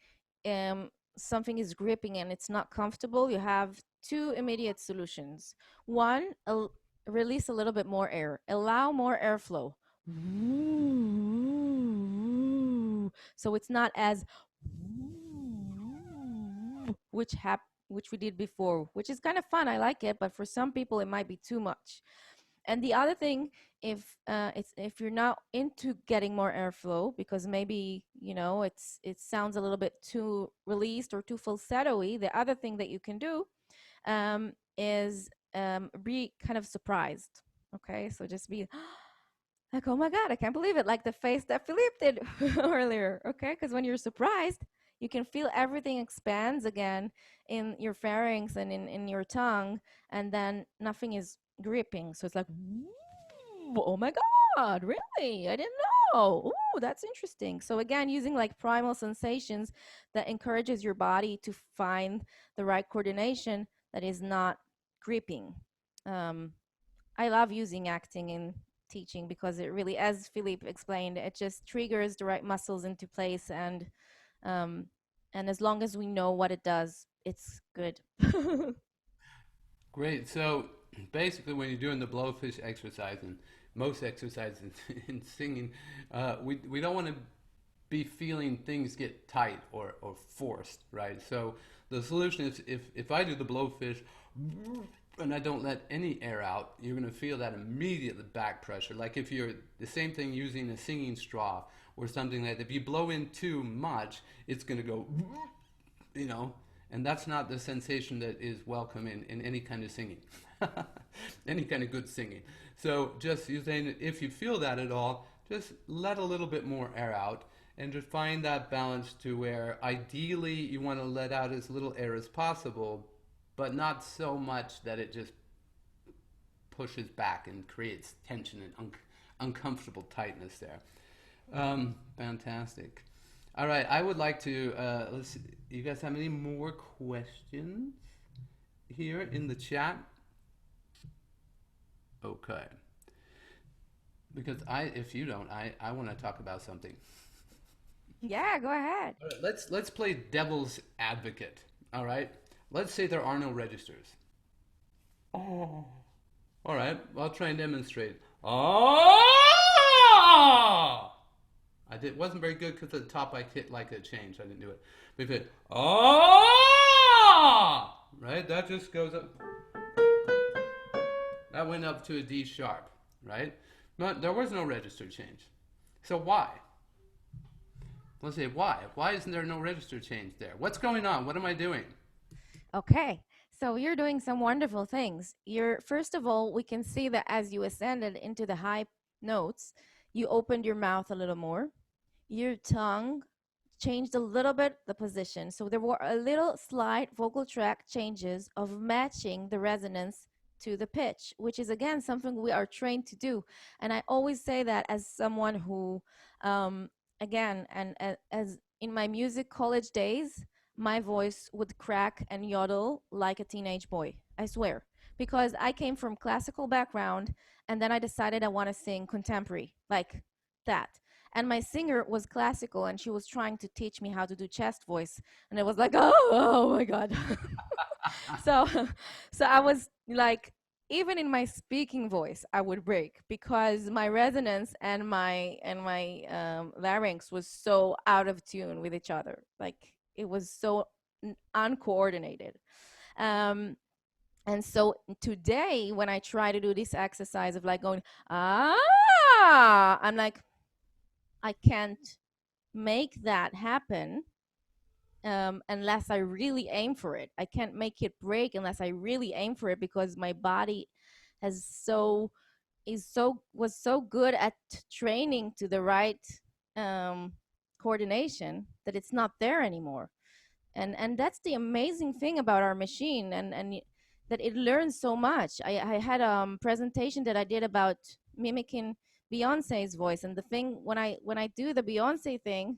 something is gripping and it's not comfortable, you have two immediate solutions. One, release a little bit more air, allow more airflow. So it's not as which we did before, which is kind of fun. I like it, but for some people it might be too much. And the other thing, if you're not into getting more airflow because maybe it sounds a little bit too released or too falsetto-y, the other thing that you can do is be kind of surprised. Okay, so just be like, oh my God, I can't believe it. Like the face that Philippe did earlier. Okay, because when you're surprised, you can feel everything expands again in your pharynx and in your tongue, and then nothing is gripping. So it's like, oh my God, really? I didn't know. Oh, that's interesting. So again, using like primal sensations that encourages your body to find the right coordination that is not gripping. I love using acting in teaching because it really, as Philippe explained, it just triggers the right muscles into place, um, and as long as we know what it does, it's good. Great. So basically, when you're doing the blowfish exercise and most exercises in singing, we don't want to be feeling things get tight or forced, right? So the solution is if I do the blowfish and I don't let any air out, you're going to feel that immediate back pressure. Like if you're the same thing using a singing straw or something like that. If you blow in too much, it's going to go, and that's not the sensation that is welcome in any kind of singing, any kind of good singing. So just saying, if you feel that at all, just let a little bit more air out and just find that balance to where ideally you want to let out as little air as possible, but not so much that it just pushes back and creates tension and uncomfortable tightness there. Fantastic. All right, I would like to, let's see, you guys have any more questions here in the chat? Okay. Because if you don't, I want to talk about something. Yeah, go ahead. All right, let's play devil's advocate. All right, let's say there are no registers. Oh. All right, I'll try and demonstrate. Oh. Wasn't very good because at the top I hit like a change. I didn't do it. But if it right, that just goes up. That went up to a D sharp, right? But there was no register change. So why? Let's say why. Why isn't there no register change there? What's going on? What am I doing? Okay, so you're doing some wonderful things. First of all, we can see that as you ascended into the high notes, you opened your mouth a little more. Your tongue changed a little bit the position. So there were a little slight vocal tract changes of matching the resonance to the pitch, which is again something we are trained to do. And I always say that as someone who, again, and as in my music college days, my voice would crack and yodel like a teenage boy. I swear. Because I came from classical background and then I decided I want to sing contemporary, like that. And my singer was classical and she was trying to teach me how to do chest voice. And it was like, oh my God. so so I was like, even in my speaking voice, I would break because my resonance and my larynx was so out of tune with each other. Like it was so uncoordinated. And so today, when I try to do this exercise of like going, I'm like, I can't make that happen unless I really aim for it. I can't make it break unless I really aim for it because my body was so good at training to the right coordination that it's not there anymore. And that's the amazing thing about our machine, that it learns so much. I had a presentation that I did about mimicking Beyonce's voice, and the thing when I do the Beyonce thing,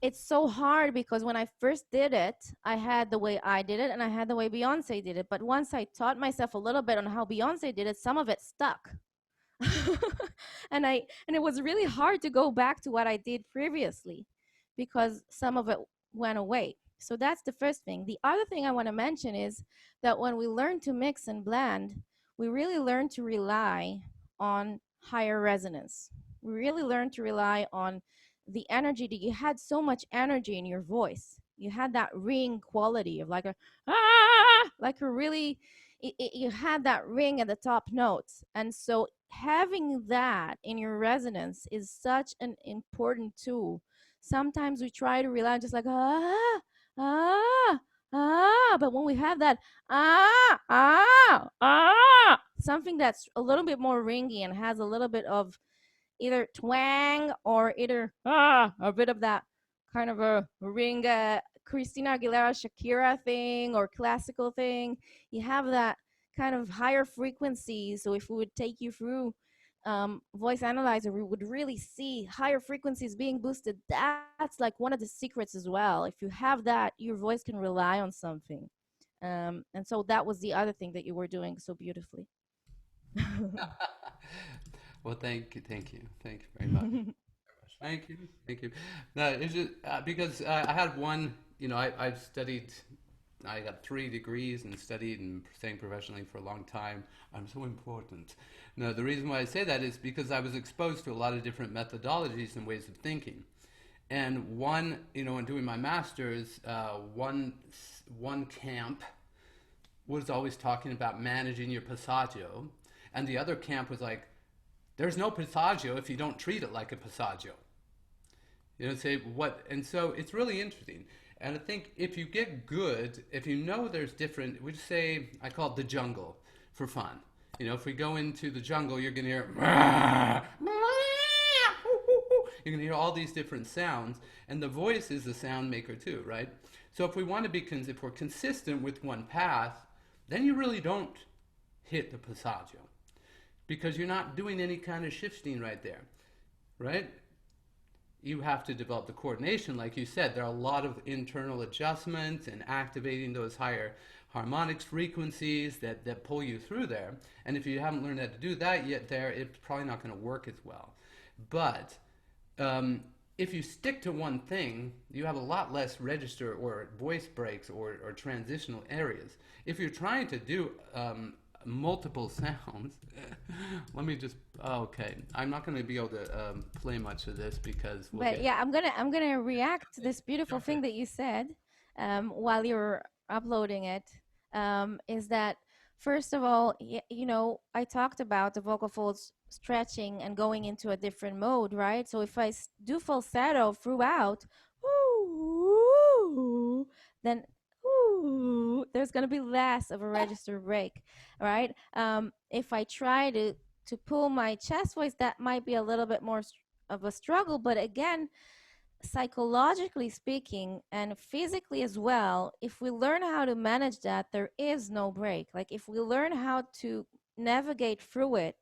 it's so hard because when I first did it, I had the way I did it and I had the way Beyonce did it. But once I taught myself a little bit on how Beyonce did it, some of it stuck. And it was really hard to go back to what I did previously because some of it went away. So that's the first thing. The other thing I want to mention is that when we learn to mix and blend, we really learn to rely on higher resonance. We really learn to rely on the energy that you had so much energy in your voice. You had that ring quality of like a like a really you had that ring at the top notes. And so having that in your resonance is such an important tool. Sometimes we try to rely on just like ah but when we have that something that's a little bit more ringy and has a little bit of either twang or either a bit of that kind of a ring, Christina Aguilera, Shakira thing or classical thing. You have that kind of higher frequency. So if we would take you through voice analyzer, we would really see higher frequencies being boosted. That's like one of the secrets as well. If you have that, your voice can rely on something. And so that was the other thing that you were doing so beautifully. Well, thank you very much. Thank you, thank you. No, it's just because I had one. I've studied. I got 3 degrees and studied and sang professionally for a long time. I'm so important. No, the reason why I say that is because I was exposed to a lot of different methodologies and ways of thinking. And one, in doing my master's, one camp was always talking about managing your passaggio, and the other camp was like, there's no passaggio if you don't treat it like a passaggio. Say what, and so it's really interesting. And I think if you get good, if you know there's different, we just say, I call it the jungle for fun. If we go into the jungle, you're going to hear, you're going to hear all these different sounds, and the voice is the sound maker too, right? So if we want to be, if we're consistent with one path, then you really don't hit the passaggio, because you're not doing any kind of shifting right there, right? You have to develop the coordination, like you said. There are a lot of internal adjustments and activating those higher harmonics frequencies that pull you through there. And if you haven't learned how to do that yet there, it's probably not going to work as well. But if you stick to one thing, you have a lot less register or voice breaks or transitional areas. If you're trying to do multiple sounds. Let me just. Okay, I'm not going to be able to play much of this because. Yeah, I'm gonna react to this beautiful thing that you said while you're uploading it. Is that first of all, I talked about the vocal folds stretching and going into a different mode, right? So if I do falsetto throughout, then there's going to be less of a register break, right? If I try to pull my chest voice, that might be a little bit more of a struggle. But again, psychologically speaking and physically as well, if we learn how to manage that, there is no break. Like if we learn how to navigate through it,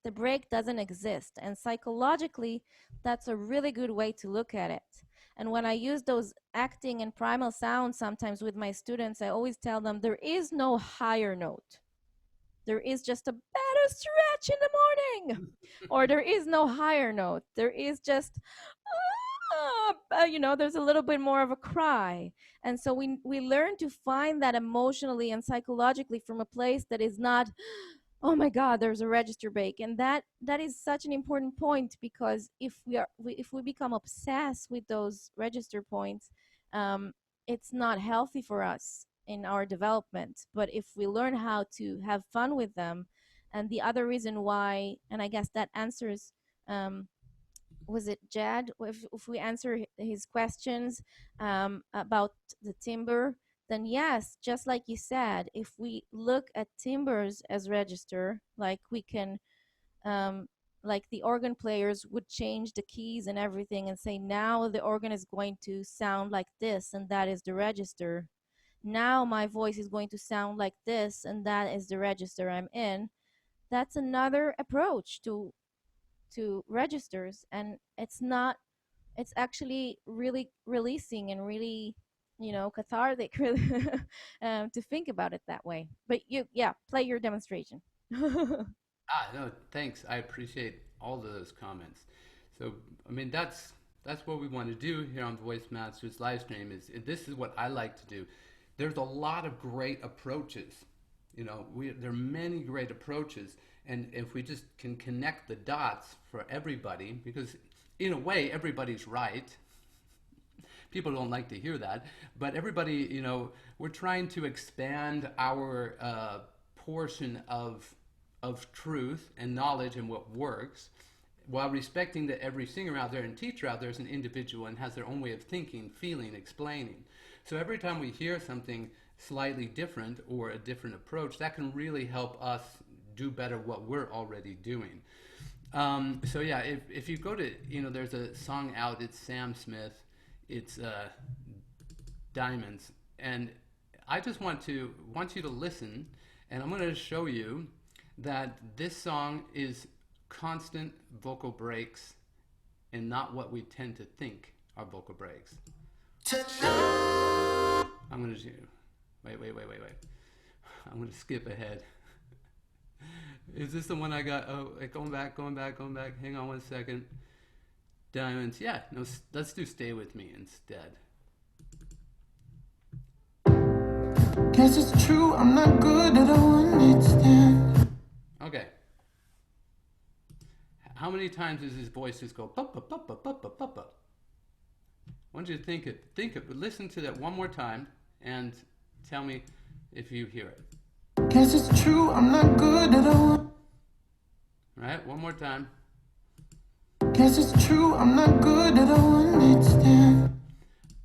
the break doesn't exist. And psychologically, that's a really good way to look at it. And when I use those acting and primal sounds sometimes with my students, I always tell them there is no higher note. There is just a better stretch in the morning. Or there is no higher note. There is just, there's a little bit more of a cry. And so we learn to find that emotionally and psychologically from a place that is not, oh my God, there's a register break. And that is such an important point, because if we become obsessed with those register points, it's not healthy for us in our development. But if we learn how to have fun with them, and the other reason why, and I guess that answers, was it Jad? If we answer his questions about the timbre, then yes, just like you said, if we look at timbres as register, like we can like the organ players would change the keys and everything and say, now the organ is going to sound like this, and that is the register. Now my voice is going to sound like this, and that is the register I'm in. That's another approach to registers, and it's actually really releasing and really, cathartic, really, to think about it that way. But yeah, play your demonstration. No, thanks. I appreciate all of those comments. So, I mean, that's what we want to do here on Voice Masters live stream. Is this is what I like to do. There's a lot of great approaches. There are many great approaches, and if we just can connect the dots for everybody, because in a way everybody's right. People don't like to hear that, but everybody, we're trying to expand our portion of truth and knowledge and what works, while respecting that every singer out there and teacher out there is an individual and has their own way of thinking, feeling, explaining. So every time we hear something slightly different or a different approach, that can really help us do better what we're already doing. So yeah, if you go to, there's a song out, it's Sam Smith, it's Diamonds, and I just want you to listen, and I'm going to show you that this song is constant vocal breaks and not what we tend to think are vocal breaks. I'm going to do, wait. I'm going to skip ahead. Is this the one I got? Oh, going back. Hang on 1 second. Diamonds. Yeah, no, let's do Stay With Me instead. Guess it's true, I'm not good at a one-night stand. Okay. How many times does his voice just go pa pa pa pa pa pa pa pa? I want you to think it, listen to that one more time and tell me if you hear it. Guess it's true, I'm not good at a one. Right, one more time. Guess it's true, I'm not good at a one-night stand.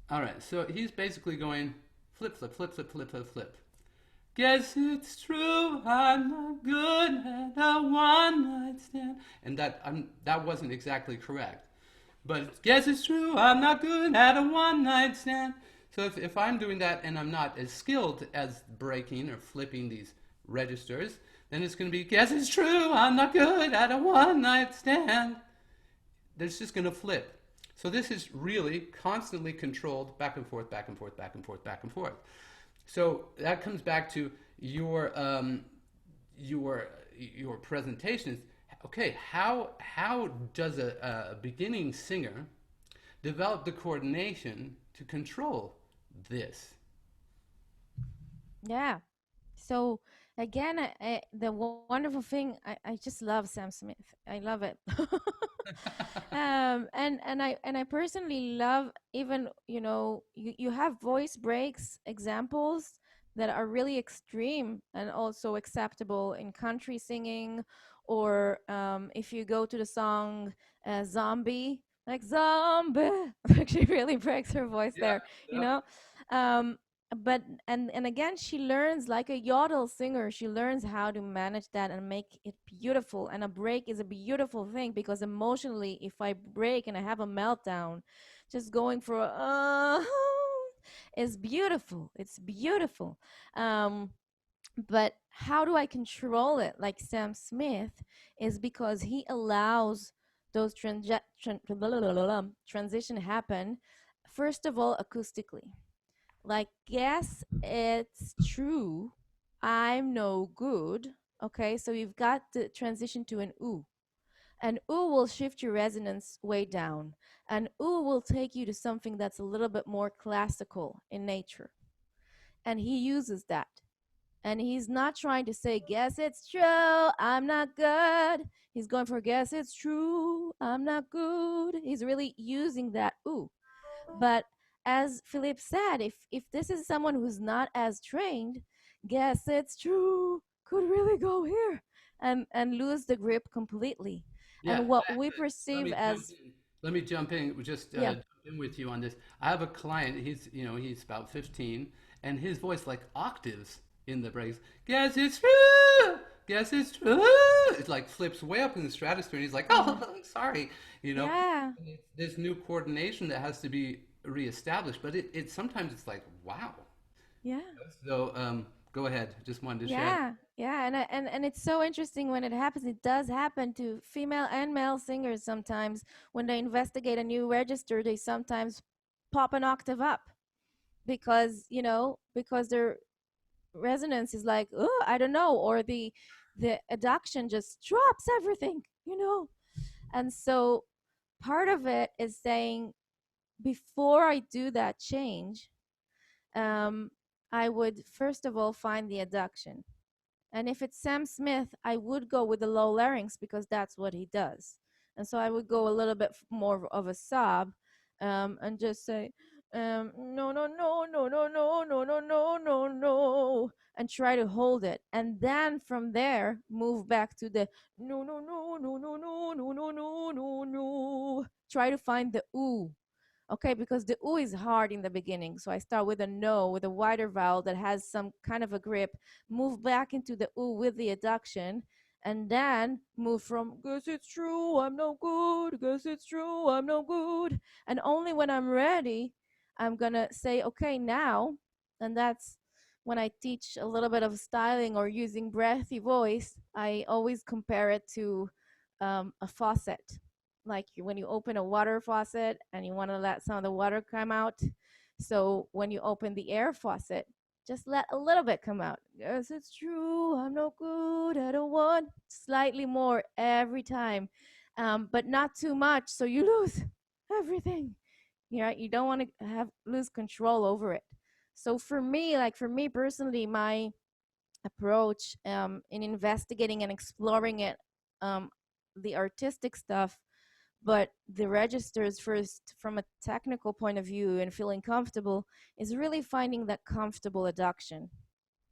All right, so he's basically going flip, flip, flip, flip, flip, flip, flip. Guess it's true, I'm not good at a one-night stand. And that wasn't exactly correct. But guess it's true, I'm not good at a one-night stand. So if I'm doing that and I'm not as skilled as breaking or flipping these registers, then it's going to be, guess it's true, I'm not good at a one-night stand. It's just going to flip. So this is really constantly controlled back and forth, back and forth, back and forth, back and forth. So that comes back to your presentation. Is, okay, how does a beginning singer develop the coordination to control this? Yeah. So again, the wonderful thing, I just love Sam Smith. I love it. And I personally love, even, you have voice breaks examples that are really extreme and also acceptable in country singing, or if you go to the song Zombie, like Zombie, actually really breaks her voice there, you know. But and again, she learns, like a yodel singer, she learns how to manage that and make it beautiful. And a break is a beautiful thing, because emotionally, if I break and I have a meltdown, just going for is beautiful. It's beautiful. But how do I control it, like Sam Smith, is because he allows those transition happen, first of all, acoustically. Like, guess it's true, I'm no good. Okay, so you've got the transition to an ooh. And ooh will shift your resonance way down. And ooh will take you to something that's a little bit more classical in nature. And he uses that. And he's not trying to say, guess it's true, I'm not good. He's going for, guess it's true, I'm not good. He's really using that ooh. But as Philippe said, if this is someone who's not as trained, guess it's true could really go here and lose the grip completely. Yeah, And what we perceive as, let me jump in, just jump in with you on this. I have a client, he's about 15, and his voice like octaves in the breaks. Guess it's true, guess it's true. It like flips way up in the stratosphere, and he's like, oh, I'm sorry, you know. Yeah. And it's this new coordination that has to be reestablished, but it sometimes it's like, wow. Yeah. So go ahead. Just wanted to share that. Yeah, yeah, and it's so interesting when it happens. It does happen to female and male singers sometimes. When they investigate a new register, they sometimes pop an octave up because, because their resonance is like, oh, I don't know, or the adduction just drops everything. And so part of it is saying, before I do that change, I would first of all find the adduction. And if it's Sam Smith, I would go with the low larynx because that's what he does. And so I would go a little bit more of a sob, and just say, no, no, no, no, no, no, no, no, no, no, no, and try to hold it. And then from there, move back to the no, no, no, no, no, no, no, no, no, no, no. Try to find the ooh. Okay, because the ooh is hard in the beginning. So I start with a no, with a wider vowel that has some kind of a grip, move back into the ooh with the adduction, and then move from guess it's true, I'm no good, guess it's true, I'm no good. And only when I'm ready, I'm gonna say, okay, now, and that's when I teach a little bit of styling or using breathy voice, I always compare it to a faucet, like when you open a water faucet and you want to let some of the water come out. So when you open the air faucet, just let a little bit come out. Yes, it's true. I'm no good. I don't want slightly more every time, but not too much, so you lose everything. You don't want to lose control over it. So for me personally, my approach in investigating and exploring it, um, the artistic stuff, but the registers first from a technical point of view and feeling comfortable is really finding that comfortable adduction.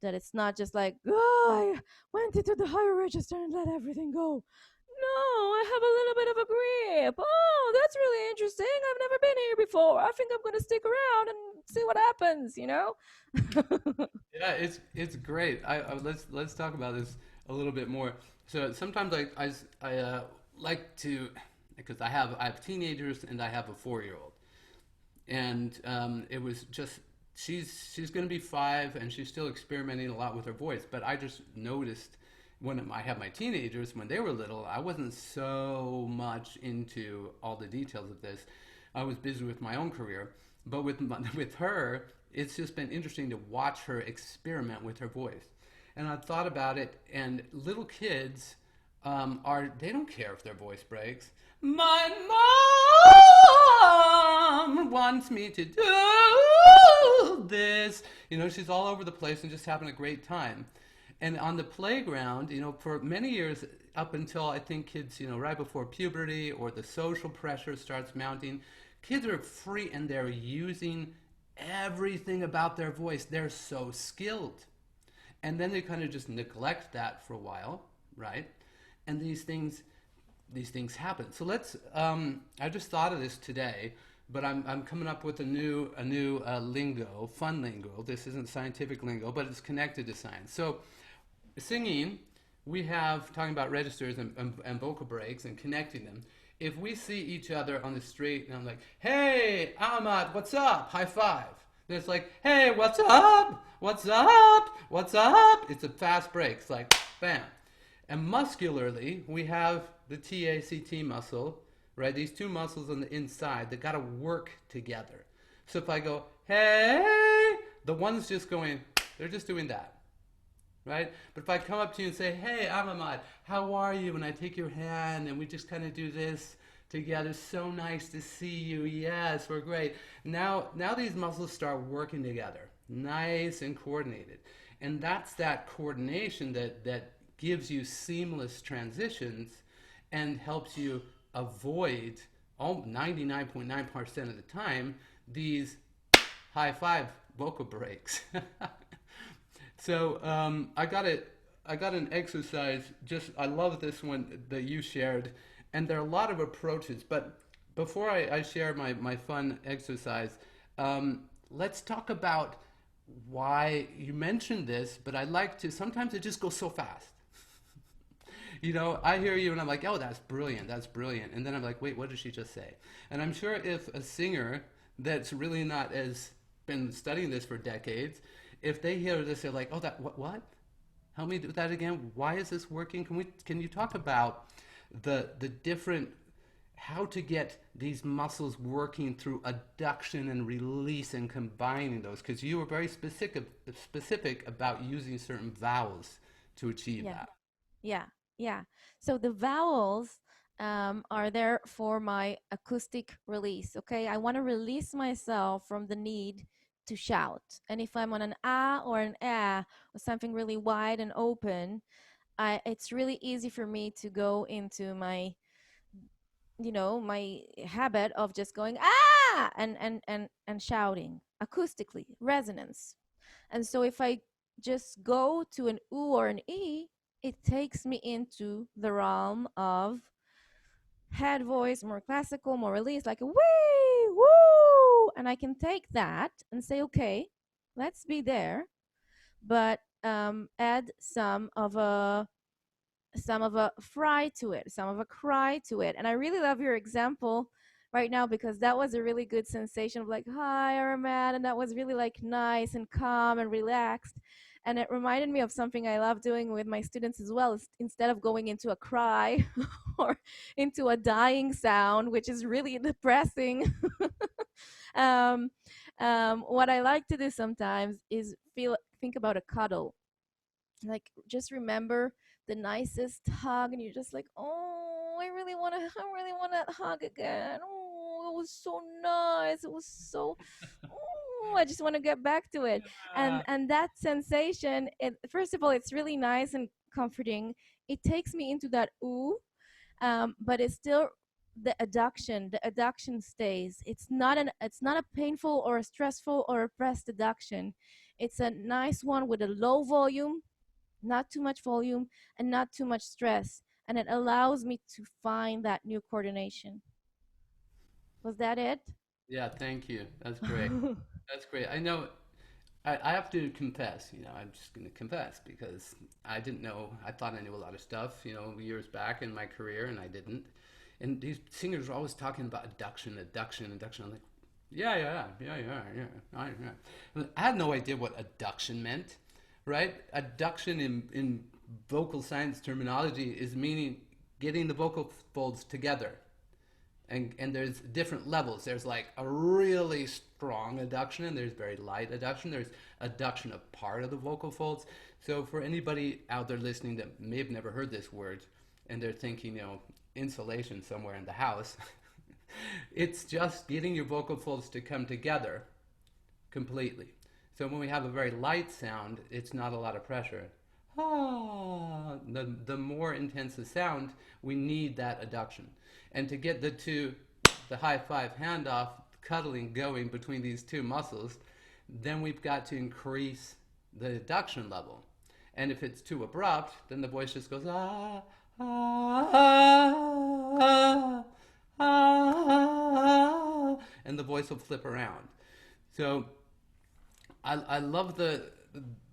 That it's not just like, oh, I went into the higher register and let everything go. No, I have a little bit of a grip. Oh, that's really interesting. I've never been here before. I think I'm going to stick around and see what happens. Yeah, it's great. Let's talk about this a little bit more. So sometimes I like to, because I have teenagers and I have a 4-year-old, and it was just she's going to be 5 and she's still experimenting a lot with her voice. But I just noticed when I had my teenagers when they were little, I wasn't so much into all the details of this. I was busy with my own career, but with her, it's just been interesting to watch her experiment with her voice. And I thought about it, and little kids they don't care if their voice breaks. My mom wants me to do this. She's all over the place and just having a great time. And on the playground, for many years, up until I think kids, right before puberty or the social pressure starts mounting, kids are free and they're using everything about their voice. They're so skilled. And then they kind of just neglect that for a while, right? And these things happen. So let's. I just thought of this today, but I'm coming up with a new lingo, fun lingo. This isn't scientific lingo, but it's connected to science. So, singing, we have talking about registers and vocal breaks and connecting them. If we see each other on the street and I'm like, "Hey, Ahmad, what's up?" High five. Then it's like, "Hey, what's up? What's up? What's up?" It's a fast break. It's like, bam. And muscularly, we have the TACT muscle, right? These two muscles on the inside that got to work together. So if I go, "Hey," the one's just going, they're just doing that, right? But if I come up to you and say, "Hey, Ahmad, how are you?" and I take your hand and we just kind of do this together, "So nice to see you. Yes, we're great." Now these muscles start working together, nice and coordinated. And that's that coordination that gives you seamless transitions and helps you avoid 99.9% of the time these high five vocal breaks. So I got an exercise. I love this one that you shared, and there are a lot of approaches. But before I share my fun exercise, let's talk about why you mentioned this. But I like to. Sometimes it just goes so fast. You know, I hear you and I'm like, oh, that's brilliant, that's brilliant. And then I'm like, wait, what did she just say? And I'm sure if a singer that's really not as been studying this for decades, if they hear this, they're like, oh, that what? Help me do that again. Why is this working? Can you talk about the different how to get these muscles working through adduction and release and combining those? Because you were very specific about using certain vowels to achieve Yeah. that. Yeah, yeah. So the vowels are there for my acoustic release. Okay, I want to release myself from the need to shout. And if I'm on an ah or an or something really wide and open, it's really easy for me to go into my, my habit of just going and shouting acoustically, resonance. And so if I just go to an oo or an e, it takes me into the realm of head voice, more classical, more release, like a wee, woo. And I can take that and say, okay, let's be there, but add some of a fry to it, some of a cry to it. And I really love your example right now because that was a really good sensation of like, hi, Aramat. And that was really like nice and calm and relaxed. And it reminded me of something I love doing with my students as well. Instead of going into a cry or into a dying sound, which is really depressing, um, what I like to do sometimes is think about a cuddle, like just remember the nicest hug and you're just like, oh, I really want to hug again. Oh, it was so nice, it was so, oh, I just want to get back to it. And that sensation, first of all, it's really nice and comforting. It takes me into that ooh, but it's still the adduction stays. It's not a painful or a stressful or oppressed adduction. It's a nice one with a low volume, not too much volume, and not too much stress. And it allows me to find that new coordination. Was that it? Yeah, thank you. That's great. That's great. I know I have to confess, I'm just going to confess because I didn't know, I thought I knew a lot of stuff, years back in my career, and I didn't. And these singers were always talking about adduction, adduction, adduction. I'm like, yeah. I had no idea what adduction meant, right? Adduction in vocal science terminology is meaning getting the vocal folds together, and there's different levels. There's like a really strong adduction, and there's very light adduction. There's adduction of part of the vocal folds. So for anybody out there listening that may have never heard this word, and they're thinking, insulation somewhere in the house, it's just getting your vocal folds to come together completely. So when we have a very light sound, it's not a lot of pressure. Ah, the more intense the sound, we need that adduction. And to get the high five handoff, cuddling going between these two muscles, then we've got to increase the adduction level. And if it's too abrupt, then the voice just goes ah, ah, ah, ah, and the voice will flip around. So I love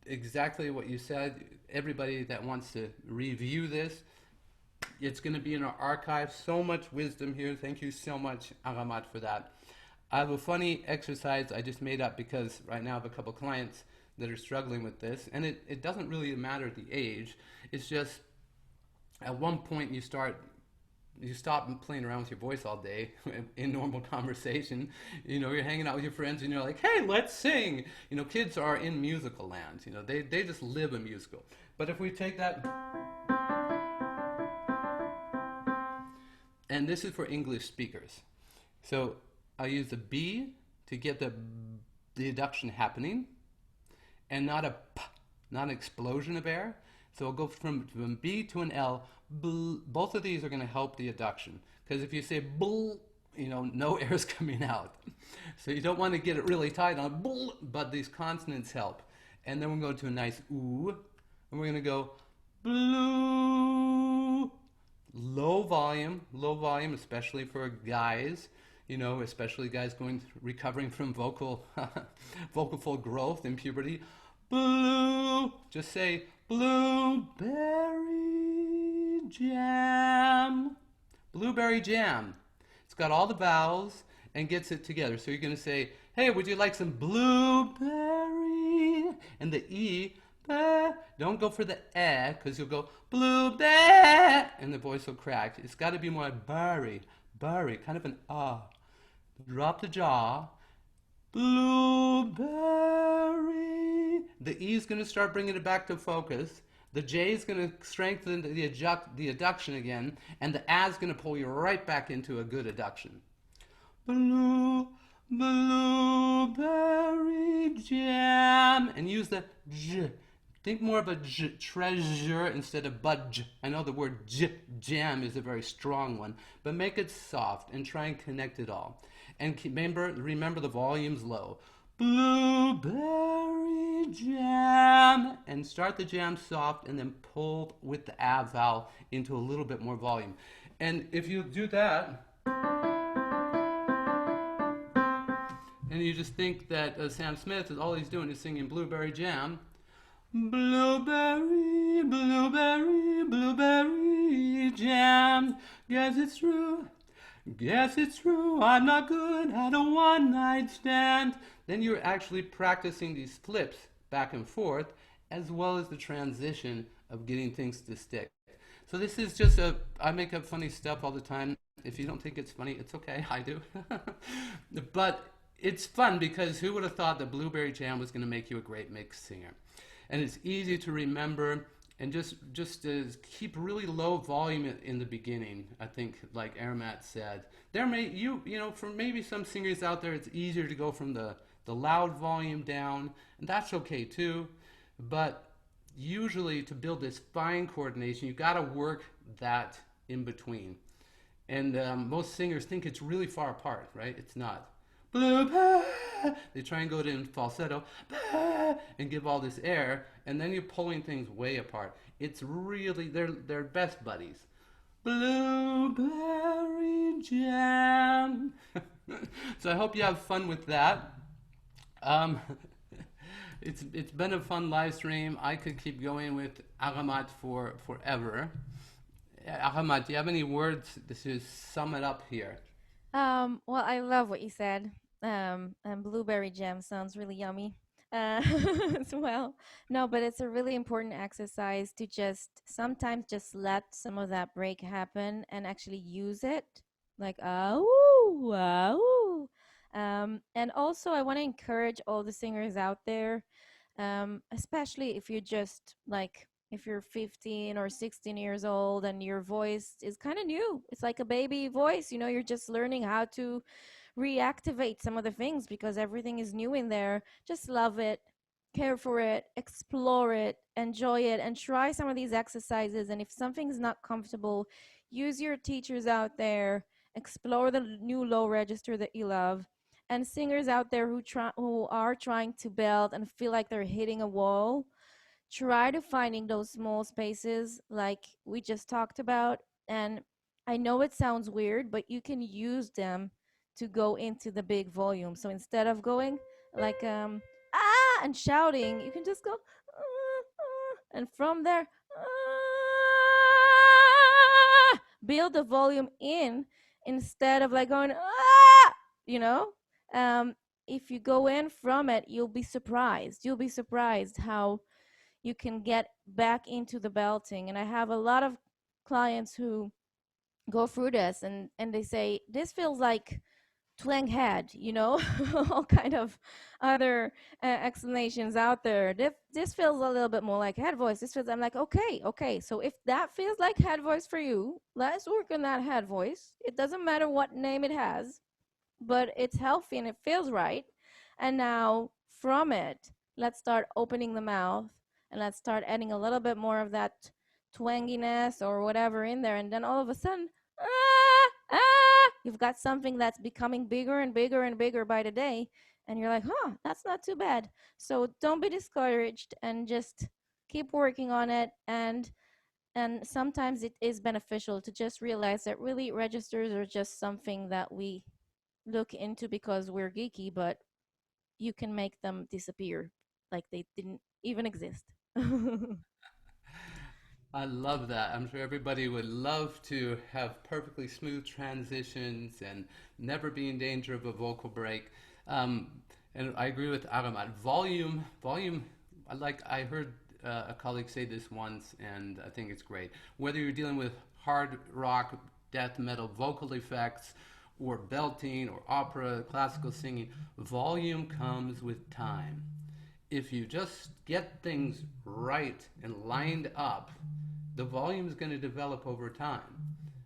exactly what you said. Everybody that wants to review this, it's going to be in our archive. So much wisdom here. Thank you so much, Aramat, for that. I have a funny exercise I just made up because right now I have a couple clients that are struggling with this, and it doesn't really matter the age. It's just at one point you stop playing around with your voice all day in normal conversation. You're hanging out with your friends and you're like, hey, let's sing. Kids are in musical land. They just live a musical. But if we take that, and this is for English speakers. So I'll use the B to get the adduction happening, and not a P, not an explosion of air. So I'll go from B to an L. Both of these are going to help the adduction. Because if you say bull, no air is coming out. So you don't want to get it really tight on bull, but these consonants help. And then we're going to go to a nice ooh, and we're going to go blue. Low volume, especially for guys. Especially guys recovering from vocal fold growth in puberty. Blue, just say blueberry jam. Blueberry jam. It's got all the vowels and gets it together. So you're going to say, hey, would you like some blueberry? And the E, don't go for the because you'll go blueberry, and the voice will crack. It's got to be more berry, kind of an ah. Drop the jaw. Blueberry. The E is going to start bringing it back to focus. The J is going to strengthen the adduction again, and the A is going to pull you right back into a good adduction. Blueberry jam, and use the J. Think more of a J, treasure, instead of budge. I know the word J, jam, is a very strong one, but make it soft and try and connect it all. And remember the volume's low. Blueberry jam, and start the jam soft, and then pull with the A vowel into a little bit more volume. And if you do that, and you just think that Sam Smith is all he's doing is singing Blueberry Jam. Blueberry, blueberry, blueberry jam. Guess it's true. Guess it's true. I'm not good at a one-night stand. Then you're actually practicing these flips back and forth, as well as the transition of getting things to stick. So this is just I make up funny stuff all the time. If you don't think it's funny, it's okay. I do. But it's fun, because who would have thought that Blueberry Jam was going to make you a great mix singer? And it's easy to remember, and just keep really low volume in the beginning. I think, like Aramat said, there may for maybe some singers out there, it's easier to go from the loud volume down, and that's okay too. But usually, to build this fine coordination, you got to work that in between. And most singers think it's really far apart, right? It's not. Blueberry. They try and go in falsetto and give all this air, and then you're pulling things way apart. It's really, they're best buddies. Blueberry jam. So I hope you have fun with that. It's been a fun live stream. I could keep going with Aramat for forever. Aramat, do you have any words to sum it up here? Well, I love what you said. And blueberry jam sounds really yummy as well. No, but it's a really important exercise to just sometimes just let some of that break happen and actually use it. Like, oh, oh. And also, I want to encourage all the singers out there, especially if you're just like, if you're 15 or 16 years old and your voice is kind of new. It's like a baby voice, you're just learning how to reactivate some of the things because everything is new in there. Just love it, care for it, explore it, enjoy it, and try some of these exercises. And if something's not comfortable, use your teachers out there, explore the new low register that you love. And singers out there who are trying to belt and feel like they're hitting a wall, try to finding those small spaces like we just talked about. And I know it sounds weird, but you can use them to go into the big volume. So instead of going like and shouting, you can just go and from there build the volume in instead of like going if you go in from it, you'll be surprised how you can get back into the belting. And I have a lot of clients who go through this and they say this feels like twang head, all kind of other explanations out there. This feels a little bit more like head voice. I'm like, okay, so if that feels like head voice for you, let's work on that head voice. It doesn't matter what name it has, but it's healthy and it feels right. And now from it, let's start opening the mouth and let's start adding a little bit more of that twanginess or whatever in there. And then all of a sudden, you've got something that's becoming bigger and bigger and bigger by the day. And you're like, that's not too bad. So don't be discouraged and just keep working on it. And sometimes it is beneficial to just realize that really registers are just something that we look into because we're geeky, but you can make them disappear like they didn't even exist. I love that. I'm sure everybody would love to have perfectly smooth transitions and never be in danger of a vocal break. Um, and I agree with Aramat. Volume. I heard a colleague say this once, and I think it's great. Whether you're dealing with hard rock, death metal, vocal effects, or belting, or opera, classical singing, volume comes with time. If you just get things right and lined up, the volume is going to develop over time,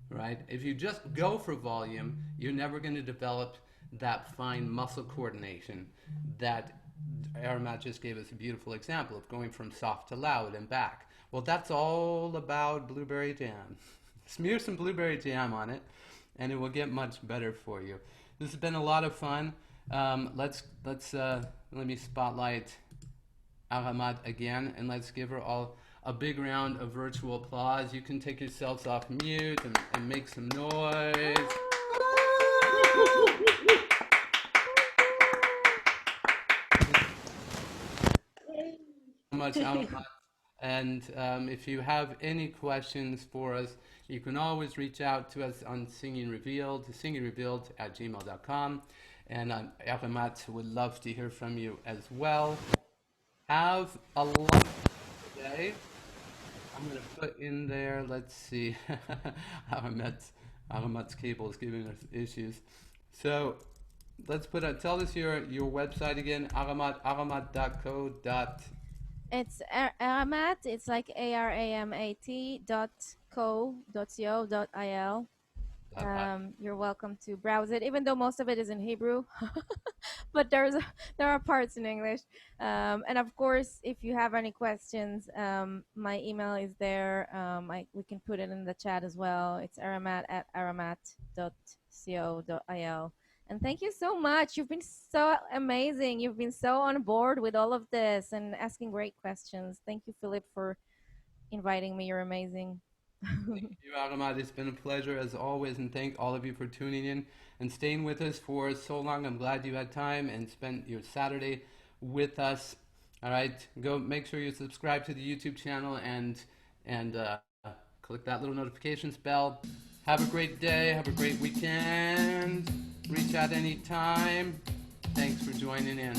right? If you just go for volume, you're never going to develop that fine muscle coordination that Aramat just gave us a beautiful example of going from soft to loud and back. Well, that's all about blueberry jam. Smear some blueberry jam on it, and it will get much better for you. This has been a lot of fun. Let me spotlight Aramat again, and let's give her all a big round of virtual applause. You can take yourselves off mute and make some noise. So much, Aramat. And if you have any questions for us, you can always reach out to us on Singing Revealed, singingrevealed@gmail.com. And Aramat would love to hear from you as well. Have a lovely day. I'm going to put in there, let's see, Aramat's cable is giving us issues. So let's tell us your website again, aramat.co. It's Aramat. It's like ARAMAT .co.il. You're welcome to browse it, even though most of it is in Hebrew, but there are parts in English. And of course, if you have any questions, my email is there. We can put it in the chat as well. It's aramat@aramat.co.il. And thank you so much. You've been so amazing. You've been so on board with all of this and asking great questions. Thank you, Philip, for inviting me. You're amazing. Thank you, Aramat. It's been a pleasure as always, and thank all of you for tuning in and staying with us for so long. I'm glad you had time and spent your Saturday with us. All right, go make sure you subscribe to the YouTube channel and click that little notifications bell. Have a great day. Have a great weekend. Reach out anytime. Thanks for joining in.